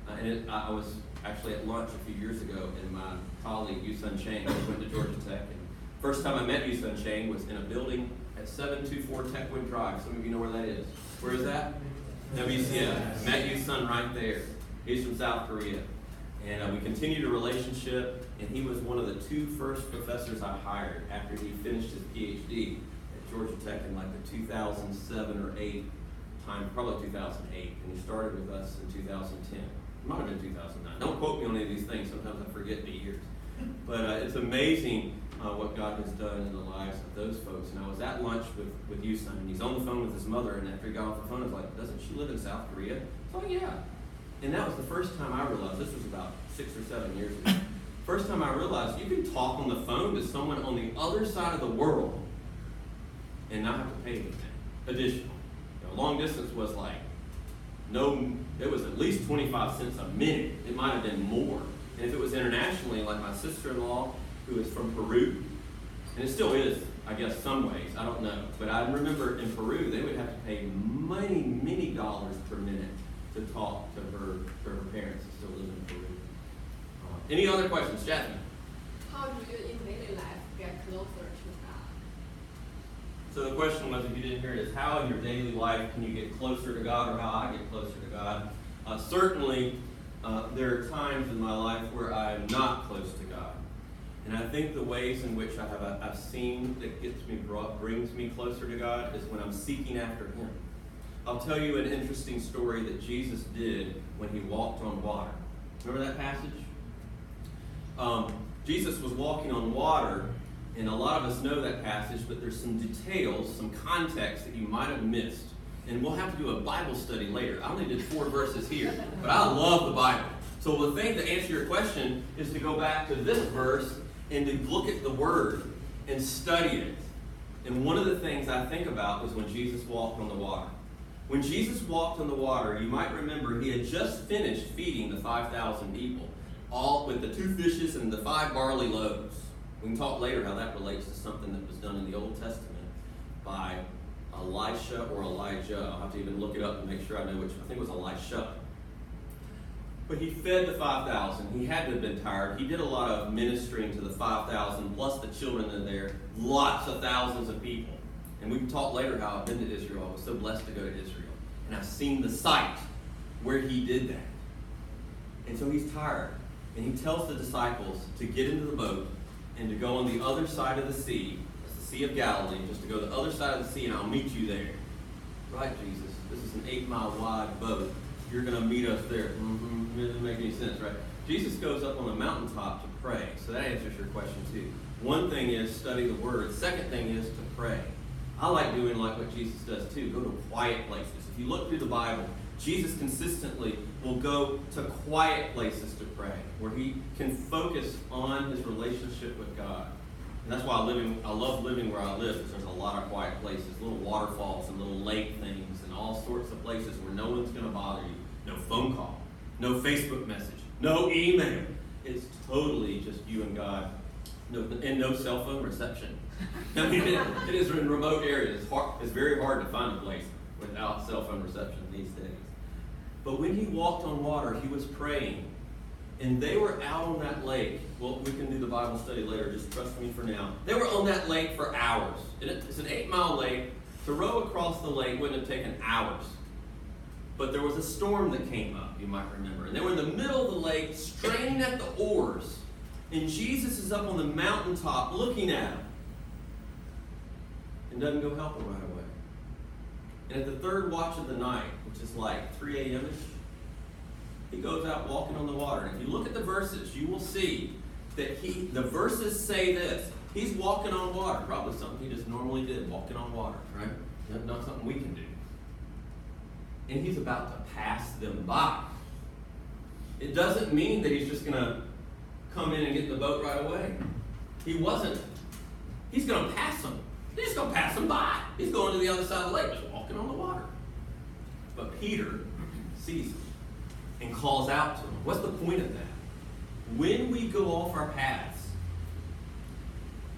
S2: amazing. I was actually at lunch a few years ago, and my colleague, Yu Sun Chang, went to Georgia Tech. And first time I met Yu Sun Chang was in a building at 724 Techwood Drive. Some of you know where that is. Where is that? NAPC. Met You's son right there. He's from South Korea. And we continued a relationship, and he was one of the 2 first professors I hired after he finished his PhD at Georgia Tech in like the 2007 or 8 time, probably 2008. And he started with us in 2010. It might have been 2009. Don't quote me on any of these things. Sometimes I forget the years. But it's amazing what God has done in the lives of those folks. And I was at lunch with Yusun, and he's on the phone with his mother, and after he got off the phone, I was like, doesn't she live in South Korea? Oh, yeah. And that was the first time I realized, this was about 6 or 7 years ago, first time I realized you can talk on the phone to someone on the other side of the world and not have to pay anything additional. You know, long distance was like, it was at least 25 cents a minute. It might have been more. And if it was internationally, like my sister-in-law, who is from Peru, and it still is, I guess, some ways, I don't know. But I remember in Peru, they would have to pay many dollars per minute to talk to her parents who still live in Peru. Any other questions, Jasmine?
S3: How do you in daily life get closer to God?
S2: So the question was, if you didn't hear it, is how in your daily life can you get closer to God, or how I get closer to God? Certainly, there are times in my life where I'm not close to God. And I think the ways in which I've seen that brings me closer to God is when I'm seeking after Him. I'll tell you an interesting story that Jesus did when He walked on water. Remember that passage? Jesus was walking on water, and a lot of us know that passage, but there's some details, some context that you might have missed. And we'll have to do a Bible study later. I only did 4 verses here, but I love the Bible. So the thing to answer your question is to go back to this verse and to look at the Word and study it. And one of the things I think about was when Jesus walked on the water. When Jesus walked on the water, you might remember He had just finished feeding the 5,000 people, all with the 2 fishes and the 5 barley loaves. We can talk later how that relates to something that was done in the Old Testament by Elisha or Elijah. I'll have to even look it up and make sure I know which. I think it was Elisha. But He fed the 5,000. He had to have been tired. He did a lot of ministering to the 5,000, plus the children in there. Lots of thousands of people. And we can talk later how I've been to Israel. I was so blessed to go to Israel. And I've seen the site where He did that. And so He's tired. And He tells the disciples to get into the boat and to go on the other side of the sea. That's the Sea of Galilee. Just to go to the other side of the sea, and I'll meet you there. Right, Jesus? This is an 8-mile wide boat. You're going to meet us there. It doesn't make any sense, right? Jesus goes up on the mountaintop to pray. So that answers your question, too. One thing is study the Word. Second thing is to pray. I like doing like what Jesus does, too. Go to quiet places. If you look through the Bible, Jesus consistently will go to quiet places to pray, where He can focus on His relationship with God. And that's why I love living where I live, because there's a lot of quiet places, little waterfalls and little lake things and all sorts of places where no one's going to bother you. No phone call, no Facebook message, no email. It's totally just you and God. And no cell phone reception. I mean, it is in remote areas. It's very hard to find a place without cell phone reception these days. But when He walked on water, He was praying. And they were out on that lake. Well, we can do the Bible study later. Just trust me for now. They were on that lake for hours. It's an 8-mile lake. To row across the lake wouldn't have taken hours. But there was a storm that came up, you might remember. And they were in the middle of the lake, straining at the oars. And Jesus is up on the mountaintop looking at them. And doesn't go help them right away. And at the 3rd watch of the night, which is like 3 a.m.-ish, He goes out walking on the water. And if you look at the verses, you will see that the verses say this. He's walking on water. Probably something He just normally did, walking on water, right? That's not something we can do. And He's about to pass them by. It doesn't mean that He's just going to come in and get in the boat right away. He wasn't. He's going to pass them. He's just going to pass them by. He's going to the other side of the lake, just walking on the water. But Peter sees him and calls out to him. What's the point of that? When we go off our paths,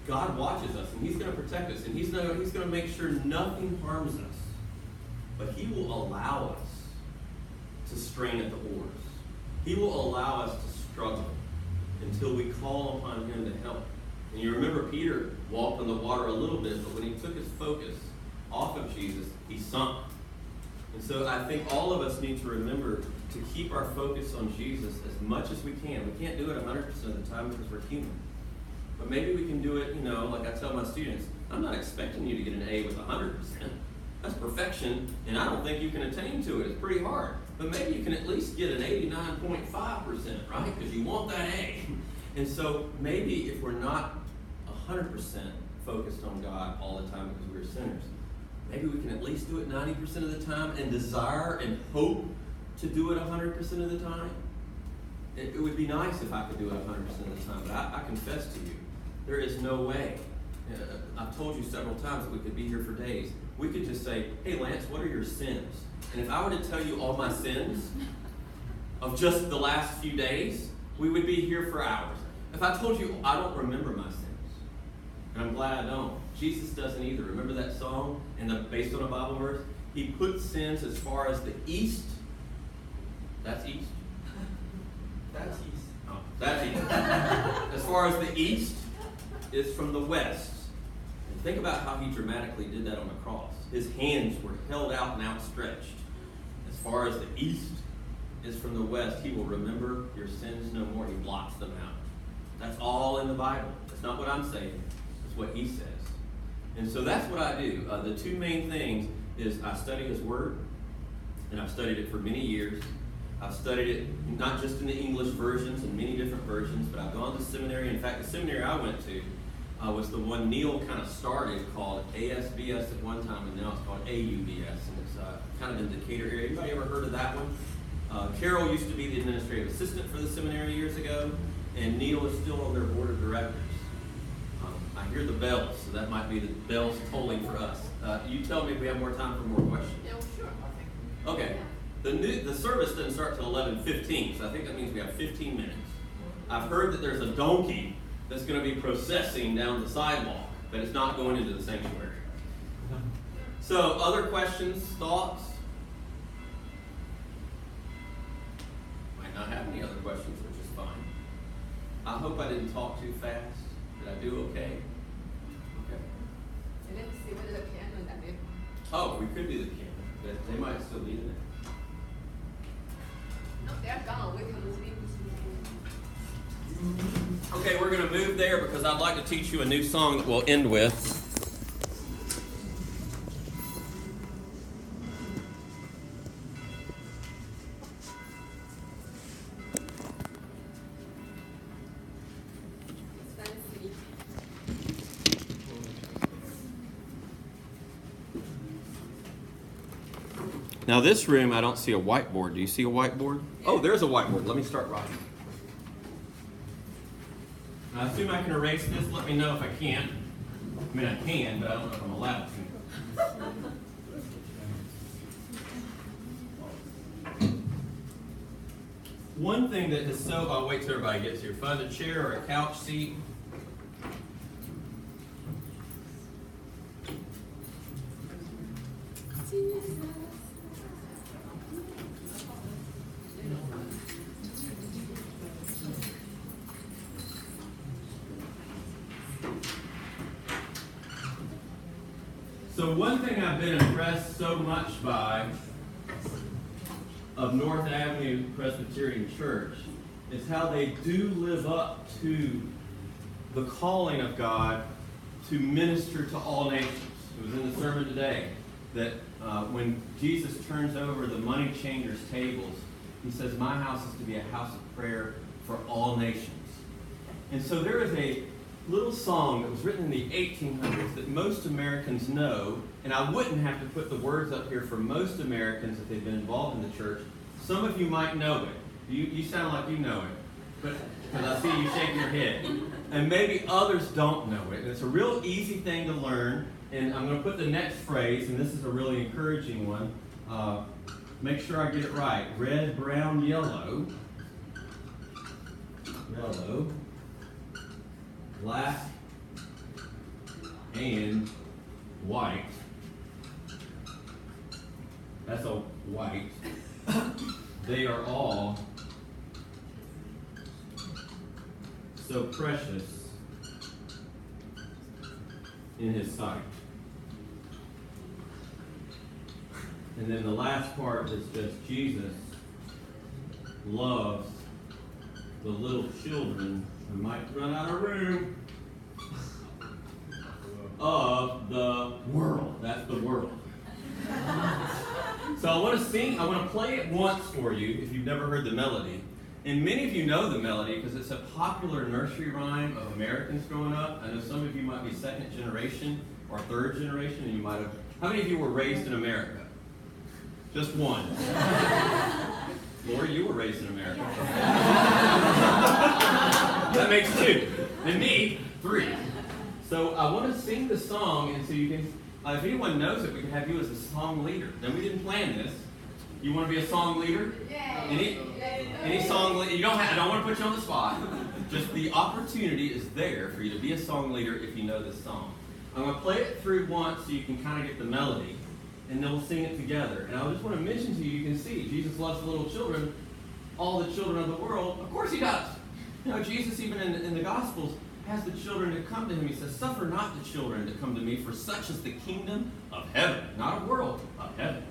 S2: God watches us, and He's going to protect us, and He's going to make sure nothing harms us. But He will allow us to strain at the oars. He will allow us to struggle until we call upon Him to help. And you remember Peter walked on the water a little bit, but when he took his focus off of Jesus, he sunk. And so I think all of us need to remember to keep our focus on Jesus as much as we can. We can't do it 100% of the time because we're human. But maybe we can do it, like I tell my students, I'm not expecting you to get an A with 100%. That's perfection, and I don't think you can attain to it. It's pretty hard. But maybe you can at least get an 89.5%, right? Because you want that A. And so maybe if we're not 100% focused on God all the time because we're sinners, maybe we can at least do it 90% of the time and desire and hope to do it 100% of the time. It would be nice if I could do it 100% of the time, but I confess to you, there is no way. I've told you several times that we could be here for days. We could just say, hey Lance, what are your sins? And if I were to tell you all my sins of just the last few days, we would be here for hours. If I told you I don't remember my sins, and I'm glad I don't. Jesus doesn't either. Remember that song, based on a Bible verse? He put sins as far as the east. That's east?
S1: That's easy.
S2: Oh, that's east. As far as the east is from the west. And think about how he dramatically did that on the cross. His hands were held out and outstretched. As far as the east is from the west, he will remember your sins no more. He blots them out. That's all in the Bible. That's not what I'm saying. It's what he says. And so that's what I do. The two main things is I study his word, and I've studied it for many years. I've studied it not just in the English versions and many different versions, but I've gone to seminary. In fact, the seminary I went to was the one Neil kind of started, called ASBS at one time, and now it's called AUBS, and it's kind of in Decatur area. Anybody ever heard of that one? Carol used to be the administrative assistant for the seminary years ago, and Neil is still on their board of directors. I hear the bells, so that might be the bells tolling for us. You tell me if we have more time for more questions.
S3: Yeah, sure.
S2: Okay. The service doesn't start till 11:15, so I think that means we have 15 minutes. I've heard that there's a donkey that's going to be processing down the sidewalk, but it's not going into the sanctuary. So, other questions, thoughts? Might not have any other questions, which is fine. I hope I didn't talk too fast. Did I do okay? Okay.
S3: And let's see whether the piano that they.
S2: Oh, we could do the piano, but they might still be in there.
S3: No, they're gone. We can leave.
S2: Okay, we're going to move there because I'd like to teach you a new song that we'll end with.
S3: It's fancy.
S2: Now this room, I don't see a whiteboard. Do you see a whiteboard? Oh, there's a whiteboard. Let me start writing. I assume I can erase this. Let me know if I can't. I mean, I can, but I don't know if I'm allowed to. One thing that is so, I'll wait till everybody gets here. Find a chair or a couch seat. So one thing I've been impressed so much by of North Avenue Presbyterian Church is how they do live up to the calling of God to minister to all nations. It was in the sermon today that when Jesus turns over the money changers' tables, he says, my house is to be a house of prayer for all nations. And so there is a little song that was written in the 1800s that most Americans know, and I wouldn't have to put the words up here for most Americans if they've been involved in the church. Some of you might know it. You sound like you know it, but because I see you shaking your head. And maybe others don't know it. And it's a real easy thing to learn, and I'm going to put the next phrase, and this is a really encouraging one. Make sure I get it right. Red, brown, yellow. Yellow. Black and white. That's a white. They are all so precious in his sight. And then the last part is just Jesus loves the little children who might run out of room of the world. That's the world. So I want to play it once for you if you've never heard the melody. And many of you know the melody because it's a popular nursery rhyme of Americans growing up. I know some of you might be second generation or third generation, and you might have. How many of you were raised in America? Just one. Lori, you were raised in America. That makes two. And me, three. So I want to sing the song, and so you can, if anyone knows it, we can have you as a song leader. Now, we didn't plan this. You want to be a song leader? Any song leader? I don't want to put you on the spot. Just the opportunity is there for you to be a song leader if you know this song. I'm going to play it through once so you can kind of get the melody, and then we'll sing it together. And I just want to mention to you, you can see, Jesus loves the little children, all the children of the world. Of course he does. You know, Jesus, even in the Gospels, has the children to come to him. He says, suffer not the children to come to me, for such is the kingdom of heaven. Not of world, of heaven.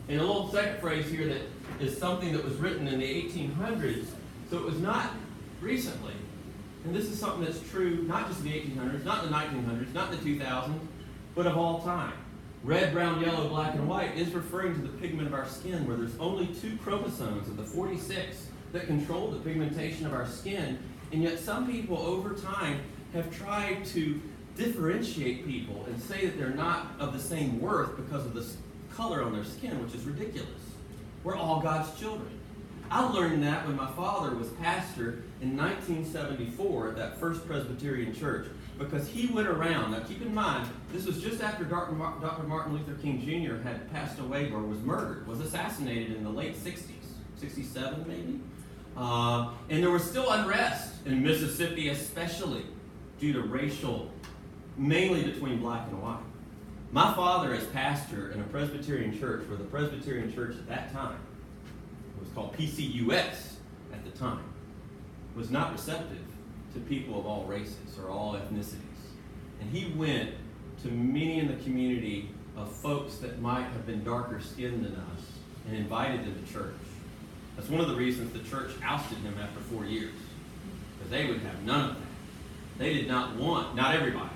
S2: And a little second phrase here that is something that was written in the 1800s, so it was not recently. And this is something that's true not just in the 1800s, not in the 1900s, not in the 2000s, but of all time. Red, brown, yellow, black, and white is referring to the pigment of our skin, where there's only 2 chromosomes of the 46 that control the pigmentation of our skin. And yet some people over time have tried to differentiate people and say that they're not of the same worth because of the color on their skin, which is ridiculous. We're all God's children. I learned that when my father was pastor in 1974 at that First Presbyterian Church, because he went around. Now keep in mind, this was just after Dr. Martin Luther King Jr. had passed away or was murdered, was assassinated in the late 60s, 67 maybe. And there was still unrest in Mississippi, especially due to racial, mainly between black and white. My father, as pastor in a Presbyterian church, where the Presbyterian church at that time, it was called PCUS at the time, was not receptive to people of all races or all ethnicities. And he went to many in the community of folks that might have been darker skinned than us and invited them to church. That's one of the reasons the church ousted him after 4 years, because they would have none of that. They did not want, not everybody,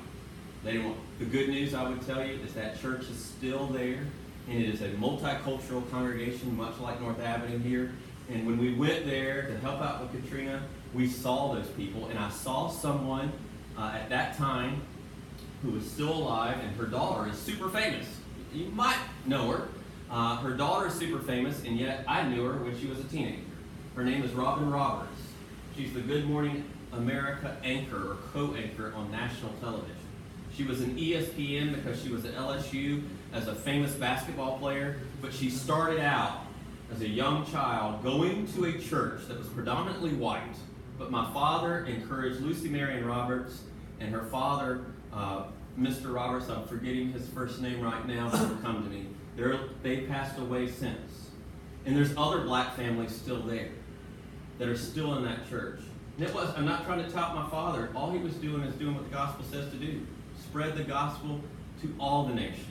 S2: they didn't want. The good news I would tell you is that church is still there, and it is a multicultural congregation, much like North Avenue here. And when we went there to help out with Katrina, we saw those people, and I saw someone at that time who was still alive, and her daughter is super famous. You might know her. Her daughter is super famous, and yet I knew her when she was a teenager. Her name is Robin Roberts. She's the Good Morning America anchor or co-anchor on national television. She was an ESPN because she was at LSU as a famous basketball player, but she started out as a young child going to a church that was predominantly white. But my father encouraged Lucy Marion Roberts and her father, Mr. Roberts, I'm forgetting his first name right now, but it'll come to me. They passed away since. And there's other black families still there that are still in that church. And I'm not trying to tout my father. All he was doing is doing what the gospel says to do. Spread the gospel to all the nations.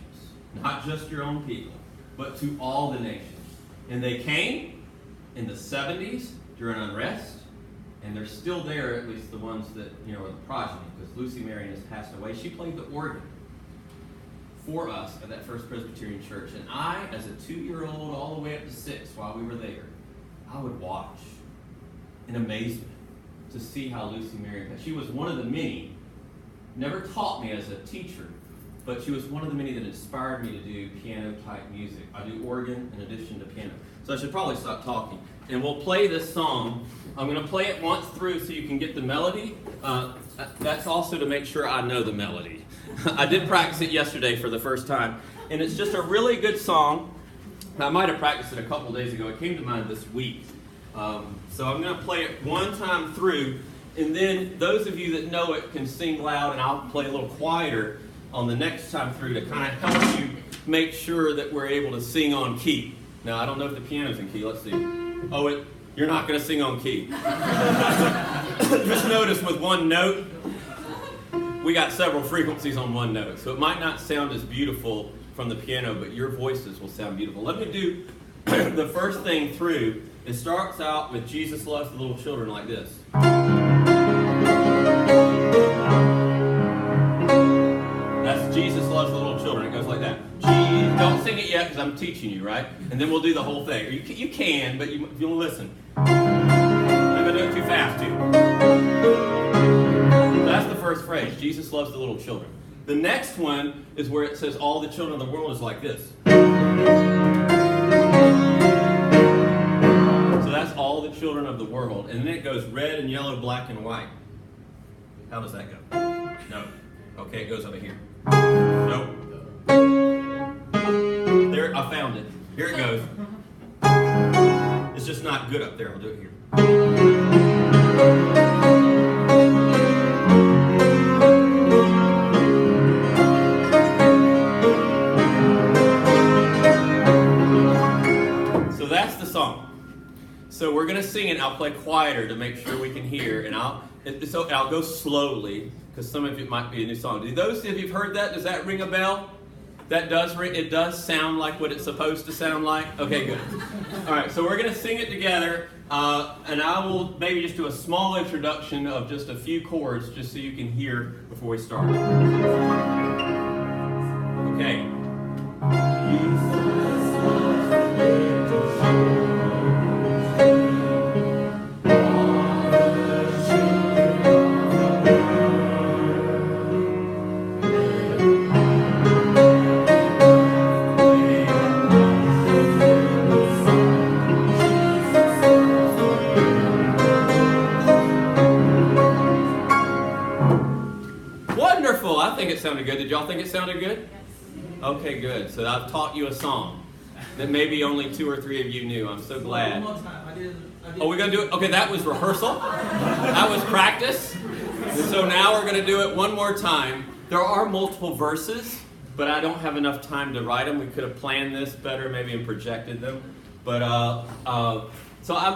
S2: Not just your own people, but to all the nations. And they came in the 70s during unrest, and they're still there, at least the ones that, are the progeny, because Lucy Marion has passed away. She played the organ for us at that First Presbyterian Church. And I, as a 2-year-old all the way up to 6 while we were there, I would watch in amazement to see how Lucy Marion, she was one of the many, never taught me as a teacher, but she was one of the many that inspired me to do piano-type music. I do organ in addition to piano. So I should probably stop talking. And we'll play this song. I'm going to play it once through so you can get the melody. That's also to make sure I know the melody. I did practice it yesterday for the first time. And it's just a really good song. I might have practiced it a couple days ago. It came to mind this week. So I'm going to play it one time through. And then those of you that know it can sing loud, and I'll play a little quieter on the next time through to kind of help you make sure that we're able to sing on key. Now, I don't know if the piano's in key. Let's see. Oh, you're not going to sing on key. Just notice with one note, we got several frequencies on one note, so it might not sound as beautiful from the piano, but your voices will sound beautiful. Let me do the first thing through. It starts out with Jesus Loves the Little Children like this. That's Jesus Loves the Little Children. It goes like that. Don't sing it yet because I'm teaching you, right? And then we'll do the whole thing. You can, but you don't listen. I'm going to do it too fast, too. That's the first phrase. Jesus loves the little children. The next one is where it says all the children of the world is like this. So that's all the children of the world. And then it goes red and yellow, black and white. How does that go? No. Okay, it goes over here. Nope. There, I found it. Here it goes. It's just not good up there. I'll do it here. So that's the song. So we're going to sing it. I'll play quieter to make sure we can hear. And I'll go slowly because some of it might be a new song. Do those of you who've heard that, does that ring a bell? That does ring. It does sound like what it's supposed to sound like. Okay, good. All right, so we're going to sing it together, and I will maybe just do a small introduction of just a few chords, just so you can hear before we start. Okay. Wonderful. I think it sounded good. Did y'all think it sounded good? Yes. Okay, good. So I've taught you a song that maybe only 2 or 3 of you knew. I'm so glad.
S1: One more time. I didn't
S2: Oh, we're going to do it? Okay, that was rehearsal. That was practice. So now we're going to do it one more time. There are multiple verses, but I don't have enough time to write them. We could have planned this better maybe and projected them. But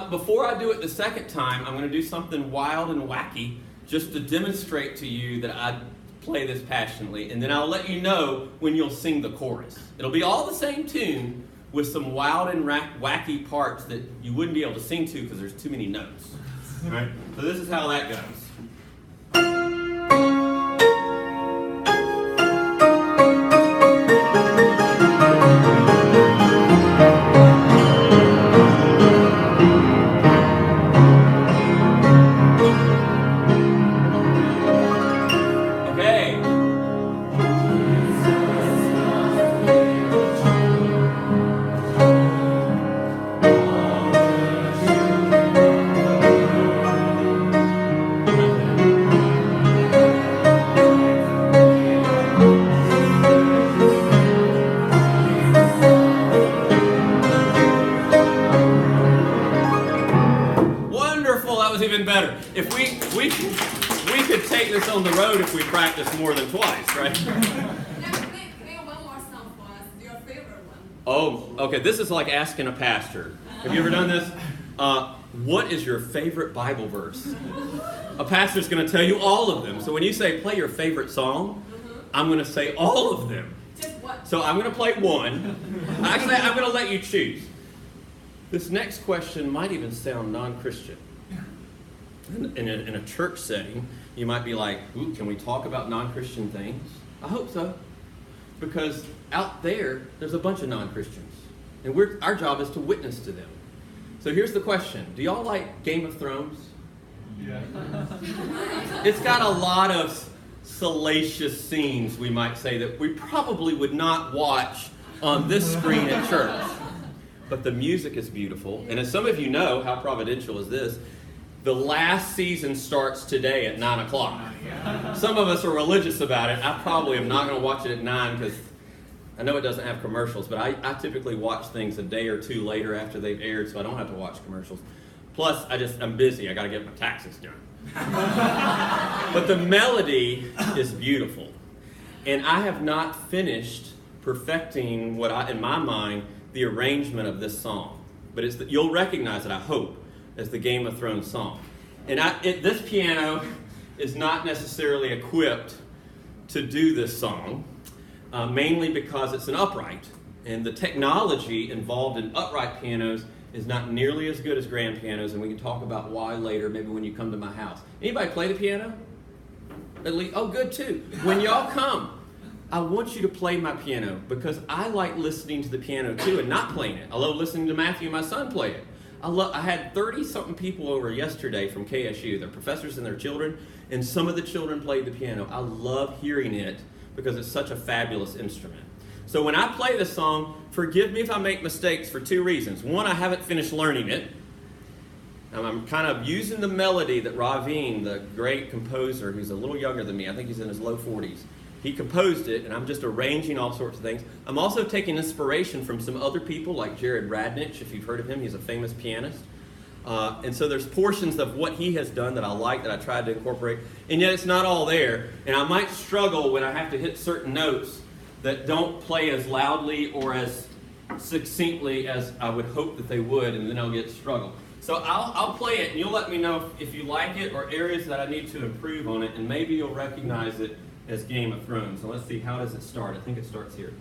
S2: before I do it the second time, I'm going to do something wild and wacky just to demonstrate to you that I play this passionately. And then I'll let you know when you'll sing the chorus. It'll be all the same tune with some wild and wacky parts that you wouldn't be able to sing to because there's too many notes. All right? So this is how that goes. Even better. If we could take this on the road if we practice more than twice, right?
S3: Play one more song for us. Your favorite one.
S2: Oh, okay. This is like asking a pastor. Have you ever done this? What is your favorite Bible verse? A pastor's going to tell you all of them. So when you say play your favorite song, I'm going to say all of them.
S3: Just what?
S2: So I'm going to play one. Actually, I'm going to let you choose. This next question might even sound non-Christian. In a church setting, you might be like, ooh, can we talk about non-Christian things? I hope so. Because out there's a bunch of non-Christians. And our job is to witness to them. So here's the question. Do y'all like Game of Thrones?
S1: Yeah.
S2: It's got a lot of salacious scenes, we might say, that we probably would not watch on this screen at church. But the music is beautiful. And as some of you know, how providential is this? The last season starts today at 9 o'clock. Some of us are religious about it. I probably am not going to watch it at 9 because I know it doesn't have commercials, but I typically watch things a day or two later after they've aired, so I don't have to watch commercials. Plus, I'm busy. I got to get my taxes done. But the melody is beautiful. And I have not finished perfecting in my mind, the arrangement of this song. But you'll recognize it, I hope, as the Game of Thrones song. And this piano is not necessarily equipped to do this song, mainly because it's an upright, and the technology involved in upright pianos is not nearly as good as grand pianos, and we can talk about why later, maybe when you come to my house. Anybody play the piano? At least, oh, good too. When y'all come, I want you to play my piano because I like listening to the piano too and not playing it. I love listening to Matthew, my son, play it. I had 30-something people over yesterday from KSU. They're professors and their children, and some of the children played the piano. I love hearing it because it's such a fabulous instrument. So when I play this song, forgive me if I make mistakes for 2 reasons. One, I haven't finished learning it. I'm kind of using the melody that Raveen, the great composer, who's a little younger than me, I think he's in his low 40s, he composed it, and I'm just arranging all sorts of things. I'm also taking inspiration from some other people, like Jared Radnich, if you've heard of him. He's a famous pianist. And so there's portions of what he has done that I like, that I tried to incorporate, and yet it's not all there. And I might struggle when I have to hit certain notes that don't play as loudly or as succinctly as I would hope that they would, and then I'll get struggle. So I'll play it, and you'll let me know if you like it or areas that I need to improve on it, and maybe you'll recognize it as Game of Thrones. So let's see, how does it start? I think it starts here.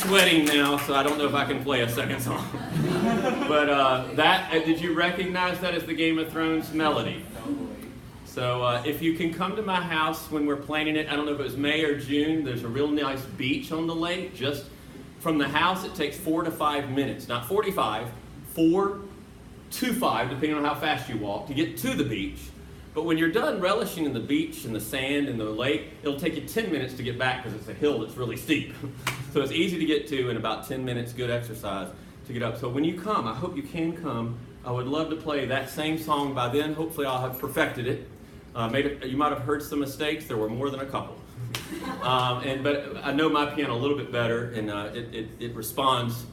S2: sweating now, so I don't know if I can play a second song. But did you recognize that as the Game of Thrones melody? So if you can come to my house when we're planning it, I don't know if it was May or June, there's a real nice beach on the lake. Just from the house, it takes 4 to 5 minutes, not 45, 4 to 5, depending on how fast you walk, to get to the beach. But when you're done relishing in the beach and the sand and the lake, it'll take you 10 minutes to get back because it's a hill that's really steep. So it's easy to get to in about 10 minutes, good exercise to get up. So when you come, I hope you can come. I would love to play that same song by then. Hopefully I'll have perfected it. You might have heard some mistakes. There were more than a couple. But I know my piano a little bit better, and it responds.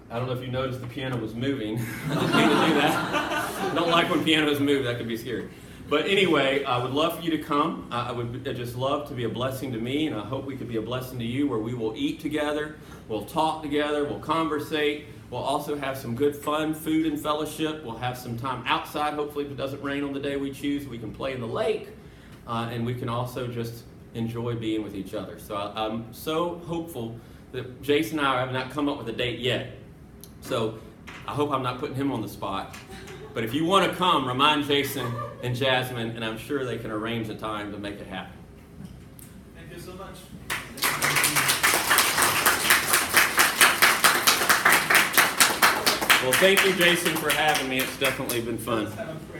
S2: I don't know if you noticed the piano was moving. I didn't mean to do that. I don't like when pianos move. That can be scary. But anyway, I would love for you to come. I'd just love to be a blessing to me, and I hope we could be a blessing to you, where we will eat together, we'll talk together, we'll conversate. We'll also have some good fun, food and fellowship. We'll have some time outside. Hopefully if it doesn't rain on the day we choose, we can play in the lake. And we can also just enjoy being with each other. So I'm so hopeful that Jason and I have not come up with a date yet. So I hope I'm not putting him on the spot. But if you want to come, remind Jason and Jasmine, and I'm sure they can arrange a time to make it happen.
S1: Thank you so much.
S2: Well, thank you, Jason, for having me. It's definitely been fun.
S1: Let's have a prayer.